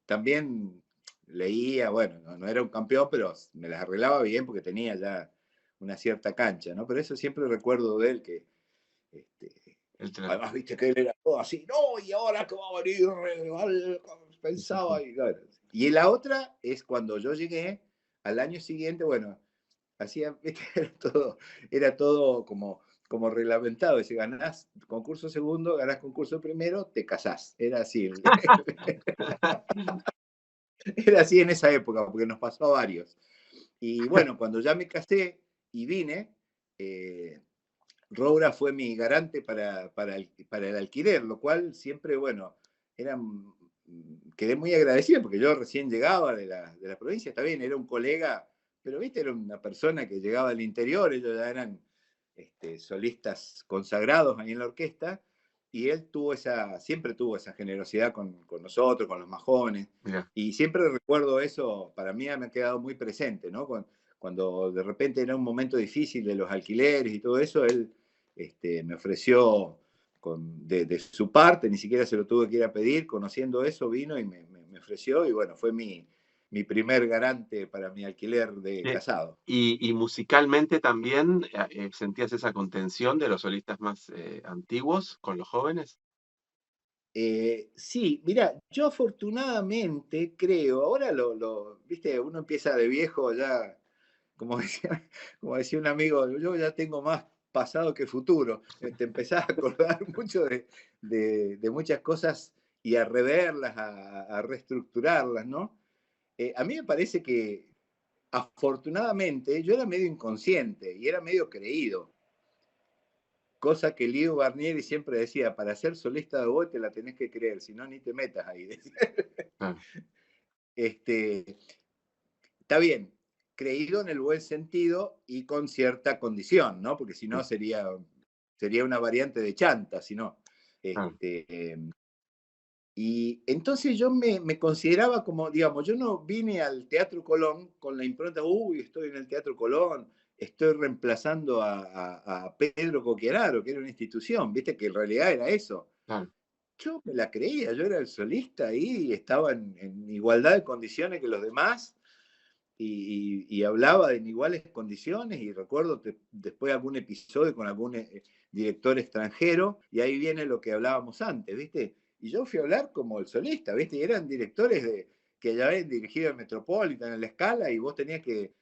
también leía, bueno, no era un campeón, pero me las arreglaba bien porque tenía ya una cierta cancha, ¿no? Pero eso siempre recuerdo de él que, además, viste que él era todo así, no, y ahora que va a venir, pensaba, Sí. y claro. Y la otra es cuando yo llegué al año siguiente, bueno, hacía, viste, era todo como reglamentado. Si ganás concurso segundo, ganás concurso primero, te casás. Era así. Era así en esa época, porque nos pasó a varios. Y bueno, cuando ya me casé y vine, Roura fue mi garante para el alquiler, lo cual siempre, bueno, quedé muy agradecido porque yo recién llegaba de la provincia, está bien, era un colega, pero viste, era una persona que llegaba del interior, ellos ya eran solistas consagrados ahí en la orquesta, y él siempre tuvo esa generosidad con nosotros, con los más jóvenes, Mira, y siempre recuerdo eso, para mí me ha quedado muy presente, ¿no? Cuando de repente era un momento difícil de los alquileres y todo eso, él me ofreció de su parte, ni siquiera se lo tuve que ir a pedir, conociendo eso vino y me ofreció y bueno, fue mi primer garante para mi alquiler de casado. y musicalmente también sentías esa contención de los solistas más antiguos con los jóvenes. Sí, mira, yo afortunadamente creo, ahora viste, uno empieza de viejo ya, como decía, como decía un amigo, yo ya tengo más pasado que futuro. Te empezás a acordar mucho de muchas cosas y a reverlas, a reestructurarlas, ¿no? A mí me parece que afortunadamente yo era medio inconsciente y era medio creído. Cosa que Lido Barnieri siempre decía, para ser solista de oboe te la tenés que creer, si no ni te metas ahí. Claro, Está bien, creído en el buen sentido y con cierta condición, ¿no? Porque si no sería una variante de chanta, si no. claro. Este, Y entonces yo me consideraba como, digamos, yo no vine al Teatro Colón con la impronta, uy, estoy en el Teatro Colón, estoy reemplazando a Pedro Coquieraro, que era una institución, viste que en realidad era eso. Claro. Yo me la creía, yo era el solista ahí y estaba en igualdad de condiciones que los demás y hablaba en iguales condiciones y recuerdo después algún episodio con algún director extranjero y ahí viene lo que hablábamos antes, ¿viste? Y yo fui a hablar como el solista, ¿viste? Y eran directores que ya habían dirigido el Metropolitan en la Scala y vos tenías que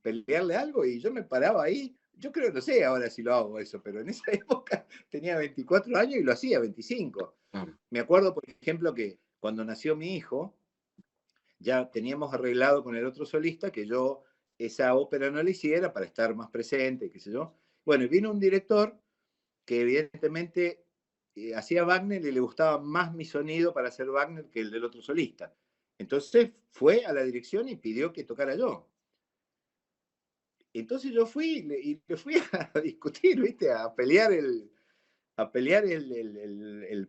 pelearle algo y yo me paraba ahí. Yo creo, no sé ahora si lo hago eso, pero en esa época tenía 24 años y lo hacía 25. Claro. Me acuerdo, por ejemplo, que cuando nació mi hijo, ya teníamos arreglado con el otro solista que yo esa ópera no la hiciera para estar más presente, qué sé yo. Bueno, y vino un director que evidentemente hacía Wagner y le gustaba más mi sonido para hacer Wagner que el del otro solista. Entonces fue a la dirección y pidió que tocara yo. Entonces yo fui y le fui a discutir, ¿viste? A pelear el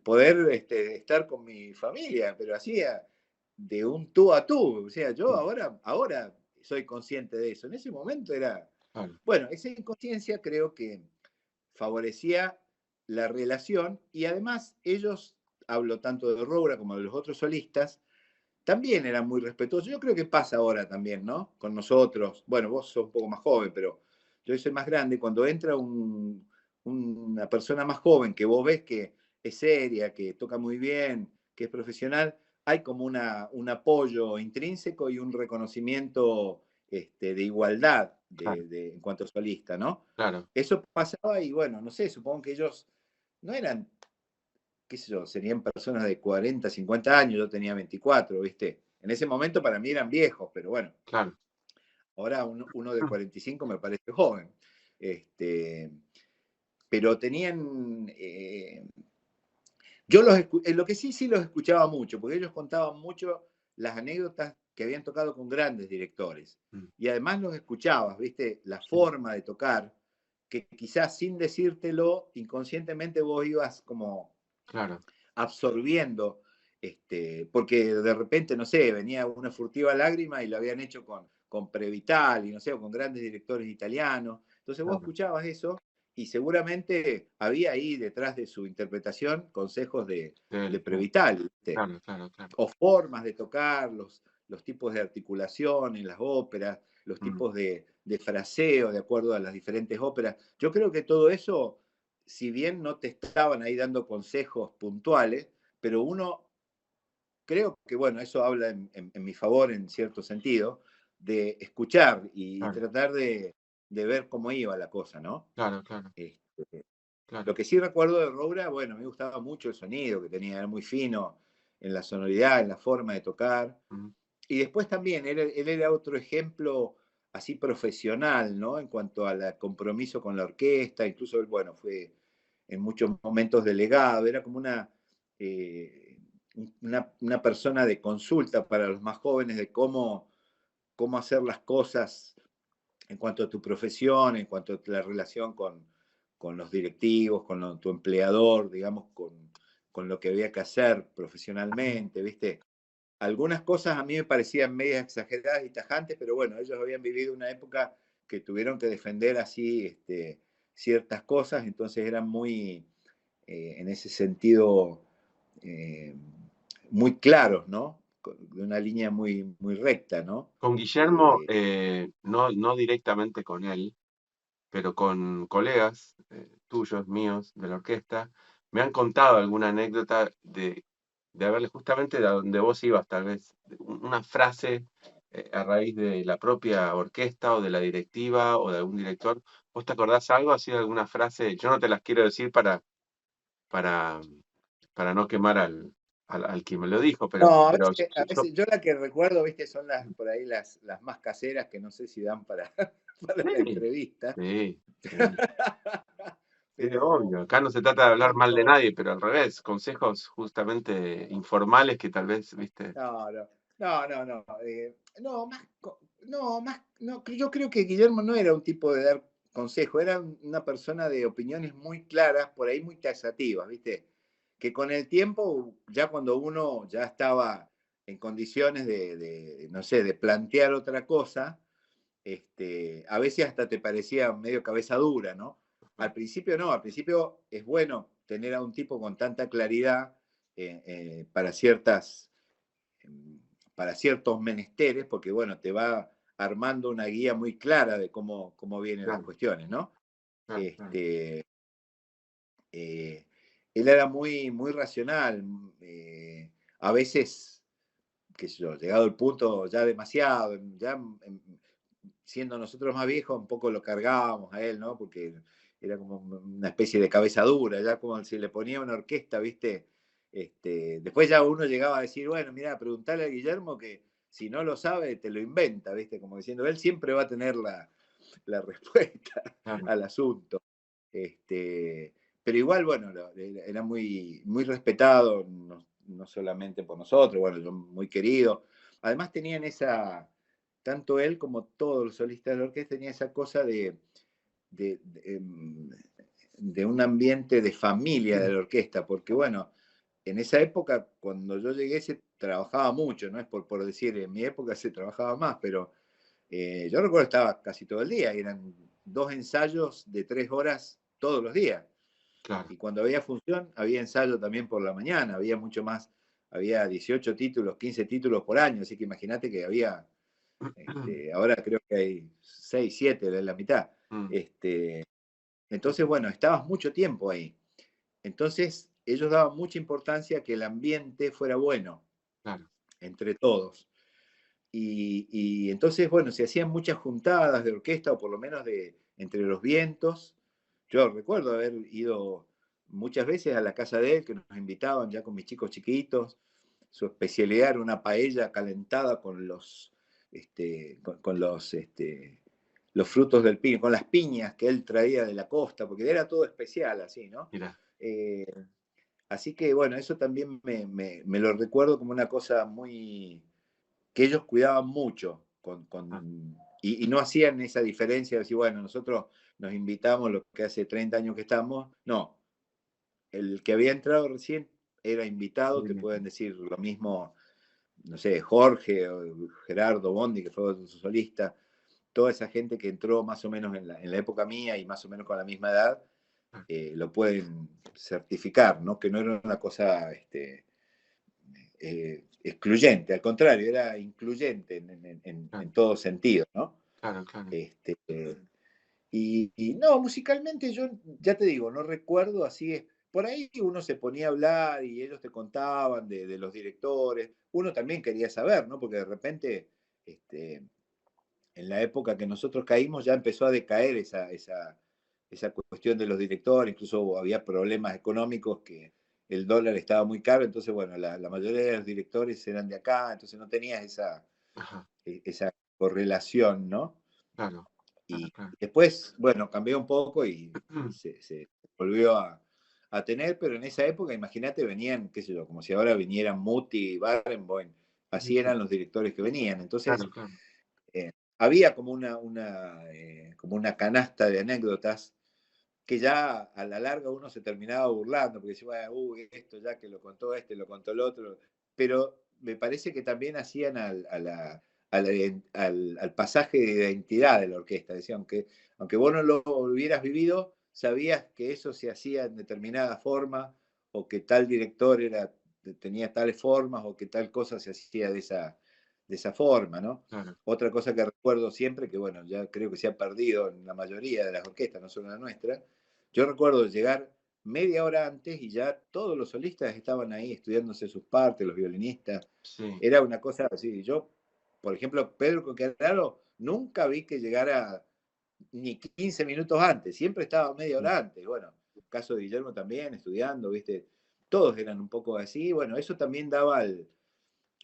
poder estar con mi familia, pero hacía de un tú a tú. O sea, yo ahora soy consciente de eso. En ese momento era... Claro. Bueno, esa inconsciencia creo que favorecía la relación y además ellos, hablo tanto de Roura como de los otros solistas, también eran muy respetuosos. Yo creo que pasa ahora también, ¿no? Con nosotros. Bueno, vos sos un poco más joven, pero yo soy más grande. Cuando entra una persona más joven que vos ves que es seria, que toca muy bien, que es profesional, hay como un apoyo intrínseco y un reconocimiento de igualdad Claro. en cuanto a solista, ¿no? Claro. Eso pasaba y bueno, no sé, supongo que ellos no eran, qué sé yo, serían personas de 40, 50 años, yo tenía 24, ¿viste? En ese momento para mí eran viejos, pero bueno, Claro. ahora uno de 45 me parece joven. Pero tenían... yo lo que sí los escuchaba mucho, porque ellos contaban mucho las anécdotas que habían tocado con grandes directores. Y además los escuchabas, ¿viste? La forma de tocar, que quizás sin decírtelo, inconscientemente vos ibas como Claro. absorbiendo, porque de repente, no sé, venía una furtiva lágrima y lo habían hecho con Prevital y no sé, o con grandes directores italianos. Entonces vos Claro. escuchabas eso y seguramente había ahí detrás de su interpretación consejos de Prevital, ¿viste? Claro, claro, claro. O formas de tocar, los tipos de articulación en las óperas, los tipos de fraseo de acuerdo a las diferentes óperas. Yo creo que todo eso, si bien no te estaban ahí dando consejos puntuales, pero uno, creo que, bueno, eso habla en mi favor en cierto sentido, de escuchar y Claro. tratar de ver cómo iba la cosa, ¿no? Claro, claro. Lo que sí recuerdo de Roura, bueno, me gustaba mucho el sonido que tenía, era muy fino en la sonoridad, en la forma de tocar. Y después también, él era otro ejemplo así profesional, ¿no? En cuanto al compromiso con la orquesta, incluso él, bueno, fue en muchos momentos delegado, era como una persona de consulta para los más jóvenes de cómo hacer las cosas en cuanto a tu profesión, en cuanto a la relación con los directivos, tu empleador, digamos, con lo que había que hacer profesionalmente, ¿viste? Algunas cosas a mí me parecían medias exageradas y tajantes, pero bueno, ellos habían vivido una época que tuvieron que defender así ciertas cosas, entonces eran muy, en ese sentido, muy claros, ¿no? De una línea muy, muy recta, ¿no? Con Guillermo, no directamente con él, pero con colegas tuyos, míos, de la orquesta, me han contado alguna anécdota de haberle justamente de donde vos ibas, tal vez, una frase a raíz de la propia orquesta o de la directiva o de algún director. ¿Vos te acordás algo así de alguna frase? Yo no te las quiero decir para, para no quemar al que me lo dijo, pero, No, pero a veces yo la que recuerdo, viste, son por ahí las más caseras que no sé si dan para, para la sí, entrevista. sí, sí. Sí, Pero obvio. Acá no se trata de hablar mal de cuando, nadie, pero al revés, consejos justamente informales que tal vez, viste. no, no, yo creo que Guillermo no era un tipo de dar consejo, era una persona de opiniones muy claras, por ahí muy taxativas, ¿viste? que con el tiempo, ya cuando uno ya estaba en condiciones no sé, de plantear otra cosa, a veces hasta te parecía medio cabeza dura, ¿no? Al principio no, al principio es bueno tener a un tipo con tanta claridad para para ciertos menesteres, porque bueno, te va armando una guía muy clara de cómo vienen las Claro, cuestiones, ¿no? claro, claro. Este, eh, Él era muy racional, a veces, qué sé yo, llegado el punto ya demasiado, ya siendo nosotros más viejos, un poco lo cargábamos a él, ¿no? Porque era como una especie de cabeza dura, ya como si le ponía una orquesta, ¿viste? Después ya uno llegaba a decir, bueno, mira, preguntale a Guillermo que si no lo sabe, te lo inventa, ¿viste? Como diciendo, él siempre va a tener la respuesta Claro. al asunto. Este, pero igual, bueno, era muy respetado, no solamente por nosotros, bueno, yo muy querido. Además tenían tanto él como todos los solistas de la orquesta, tenía esa cosa de, de, em, de un ambiente de familia de la orquesta, porque bueno, en esa época, cuando yo llegué, se trabajaba mucho, no es por decir, en mi época se trabajaba más, pero yo recuerdo que estaba casi todo el día, eran 2 ensayos de 3 horas todos los días. Claro. Y cuando había función, había ensayo también por la mañana, había mucho más, había 18 títulos, 15 títulos por año, así que imagínate que había, ahora creo que hay 6, 7, la mitad. Mm, Entonces, bueno, estabas mucho tiempo ahí. Entonces, ellos daban mucha importancia a que el ambiente fuera bueno claro. entre todos. Y entonces, bueno, se hacían muchas juntadas de orquesta, o por lo menos entre los vientos. Yo recuerdo haber ido muchas veces a la casa de él, que nos invitaban ya con mis chicos chiquitos. Su especialidad era una paella calentada con los frutos del pino, con las piñas que él traía de la costa, porque era todo especial así, ¿no? Mira, Eh, Así que bueno, eso también me lo recuerdo como una cosa muy, que ellos cuidaban mucho ah, y no hacían esa diferencia de decir, bueno, nosotros nos invitamos lo que hace 30 años que estamos. No, el que había entrado recién era invitado, te sí, pueden decir lo mismo, no sé, Jorge o Gerardo Bondi, que fue su solista, toda esa gente que entró más o menos en la época mía y más o menos con la misma edad, ah, lo pueden certificar, ¿no? Que no era una cosa excluyente, al contrario, era incluyente claro, en todo sentido, ¿no? claro, claro. Este, y no, musicalmente yo ya te digo, no recuerdo así. Por ahí uno se ponía a hablar y ellos te contaban de los directores. Uno también quería saber, ¿no? Porque de repente, en la época que nosotros caímos, ya empezó a decaer esa cuestión de los directores. Incluso había problemas económicos, que el dólar estaba muy caro. Entonces, bueno, la mayoría de los directores eran de acá, entonces no tenías Ajá, esa correlación, ¿no? claro, claro, Y claro. después, bueno, cambió un poco y se volvió a tener, pero en esa época, imagínate, venían, qué sé yo, como si ahora vinieran Muti y Barenboim, así eran los directores que venían. Claro, Entonces, claro. había como como una canasta de anécdotas que ya a la larga uno se terminaba burlando, porque decía, bueno, esto ya que lo contó este, lo contó el otro, pero me parece que también hacían al pasaje de identidad de la orquesta. Decía, aunque vos no lo hubieras vivido, sabías que eso se hacía en determinada forma, o que tal director tenía tales formas, o que tal cosa se hacía de esa forma, ¿no? Claro. Otra cosa que recuerdo siempre, que bueno, ya creo que se ha perdido en la mayoría de las orquestas, no solo en la nuestra. Yo recuerdo llegar media hora antes y ya todos los solistas estaban ahí estudiándose sus partes, los violinistas. Sí. Era una cosa así. Yo, por ejemplo, Pedro Conqueraro, nunca vi que llegara ni 15 minutos antes, siempre estaba media Mm, hora antes. Bueno, el caso de Guillermo también, estudiando, ¿viste? Todos eran un poco así. Bueno, eso también daba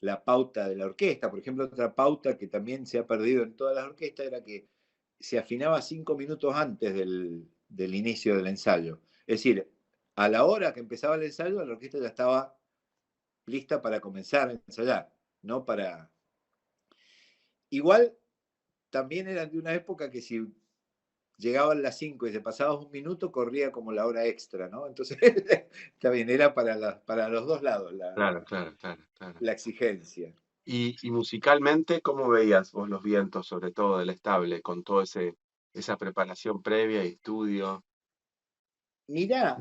la pauta de la orquesta. Por ejemplo, otra pauta que también se ha perdido en todas las orquestas era que se afinaba 5 minutos antes del inicio del ensayo. Es decir, a la hora que empezaba el ensayo, la orquesta ya estaba lista para comenzar a ensayar, no para... Igual también eran de una época que si llegaban las 5 y se pasaba un minuto, corría como la hora extra, ¿no? Entonces, está bien, era para los dos lados Claro. la exigencia. Y musicalmente, ¿cómo veías vos los vientos, sobre todo del estable, con toda esa preparación previa y estudio? Mirá,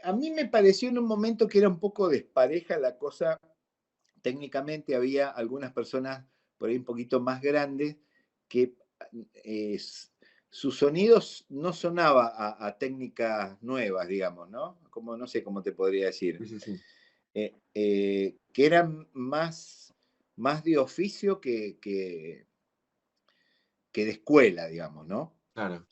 a mí me pareció en un momento que era un poco despareja la cosa. Técnicamente había algunas personas por ahí un poquito más grandes que sus sonidos no sonaba a técnicas nuevas, digamos, ¿no? Como, no sé cómo te podría decir. Sí. Que eran más de oficio que de escuela, digamos, ¿no? Claro.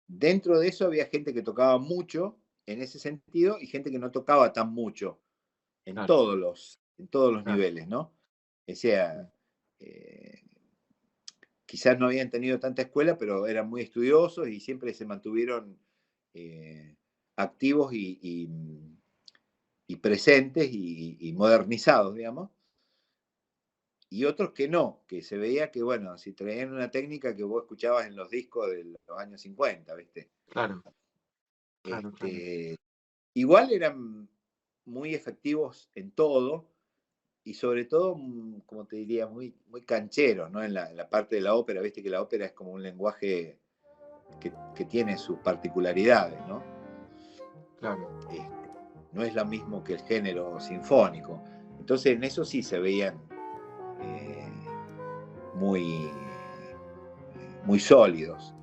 Dentro de eso había gente que tocaba mucho en ese sentido y gente que no tocaba tan mucho en Claro. todos los Claro. niveles, ¿no? O sea, quizás no habían tenido tanta escuela, pero eran muy estudiosos y siempre se mantuvieron activos y presentes y modernizados, digamos. Y otros que no, que se veía que, bueno, si traían una técnica que vos escuchabas en los discos de los años 50, ¿viste? Claro. Igual eran muy efectivos en todo y sobre todo, como te diría, muy cancheros, ¿no? En la parte de la ópera, viste que la ópera es como un lenguaje que tiene sus particularidades, ¿no? Claro. No es lo mismo que el género sinfónico. Entonces en eso sí se veían muy sólidos.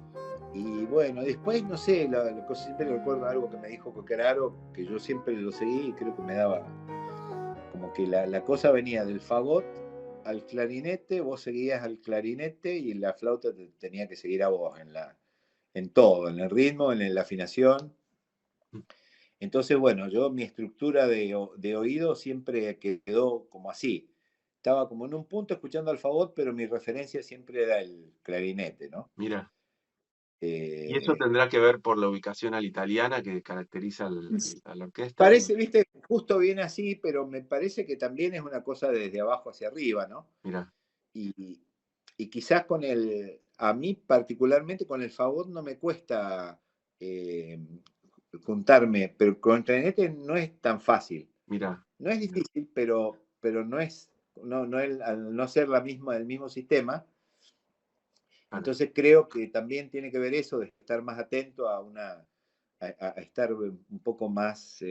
Y bueno, después, no sé, la cosa, siempre recuerdo algo que me dijo Coqueraro, que yo siempre lo seguí y creo que me daba como que la cosa venía del fagot al clarinete, vos seguías al clarinete y la flauta tenía que seguir a vos en todo, en el ritmo, en la afinación. Entonces, bueno, mi estructura de oído siempre quedó como así. Estaba como en un punto escuchando al fagot, pero mi referencia siempre era el clarinete, ¿no? Mira. ¿Y eso tendrá que ver por la ubicación a la italiana que caracteriza a la orquesta? Parece, viste, justo viene así, pero me parece que también es una cosa desde abajo hacia arriba, ¿no? Mira. Y quizás a mí particularmente con el fagot no me cuesta juntarme, pero con el clarinete no es tan fácil. Mira. No es difícil, pero no es, al no ser el mismo sistema. Entonces creo que también tiene que ver eso de estar más atento a estar un poco más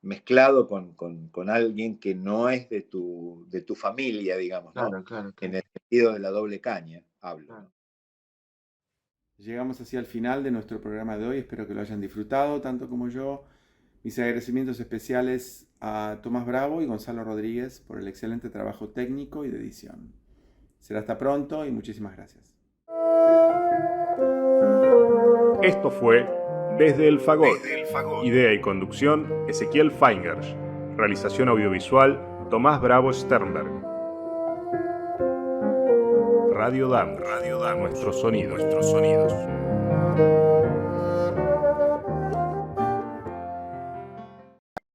mezclado con alguien que no es de tu familia, digamos, ¿no? Claro. En el sentido de la doble caña, hablo. Claro. ¿No? Llegamos así al final de nuestro programa de hoy, espero que lo hayan disfrutado tanto como yo. Mis agradecimientos especiales a Tomás Bravo y Gonzalo Rodríguez por el excelente trabajo técnico y de edición. Será hasta pronto y muchísimas gracias. Esto fue Desde el Fagot. Idea y conducción, Ezequiel Feingersch. Realización audiovisual, Tomás Bravo Sternberg. Radio Damus. Nuestros sonidos.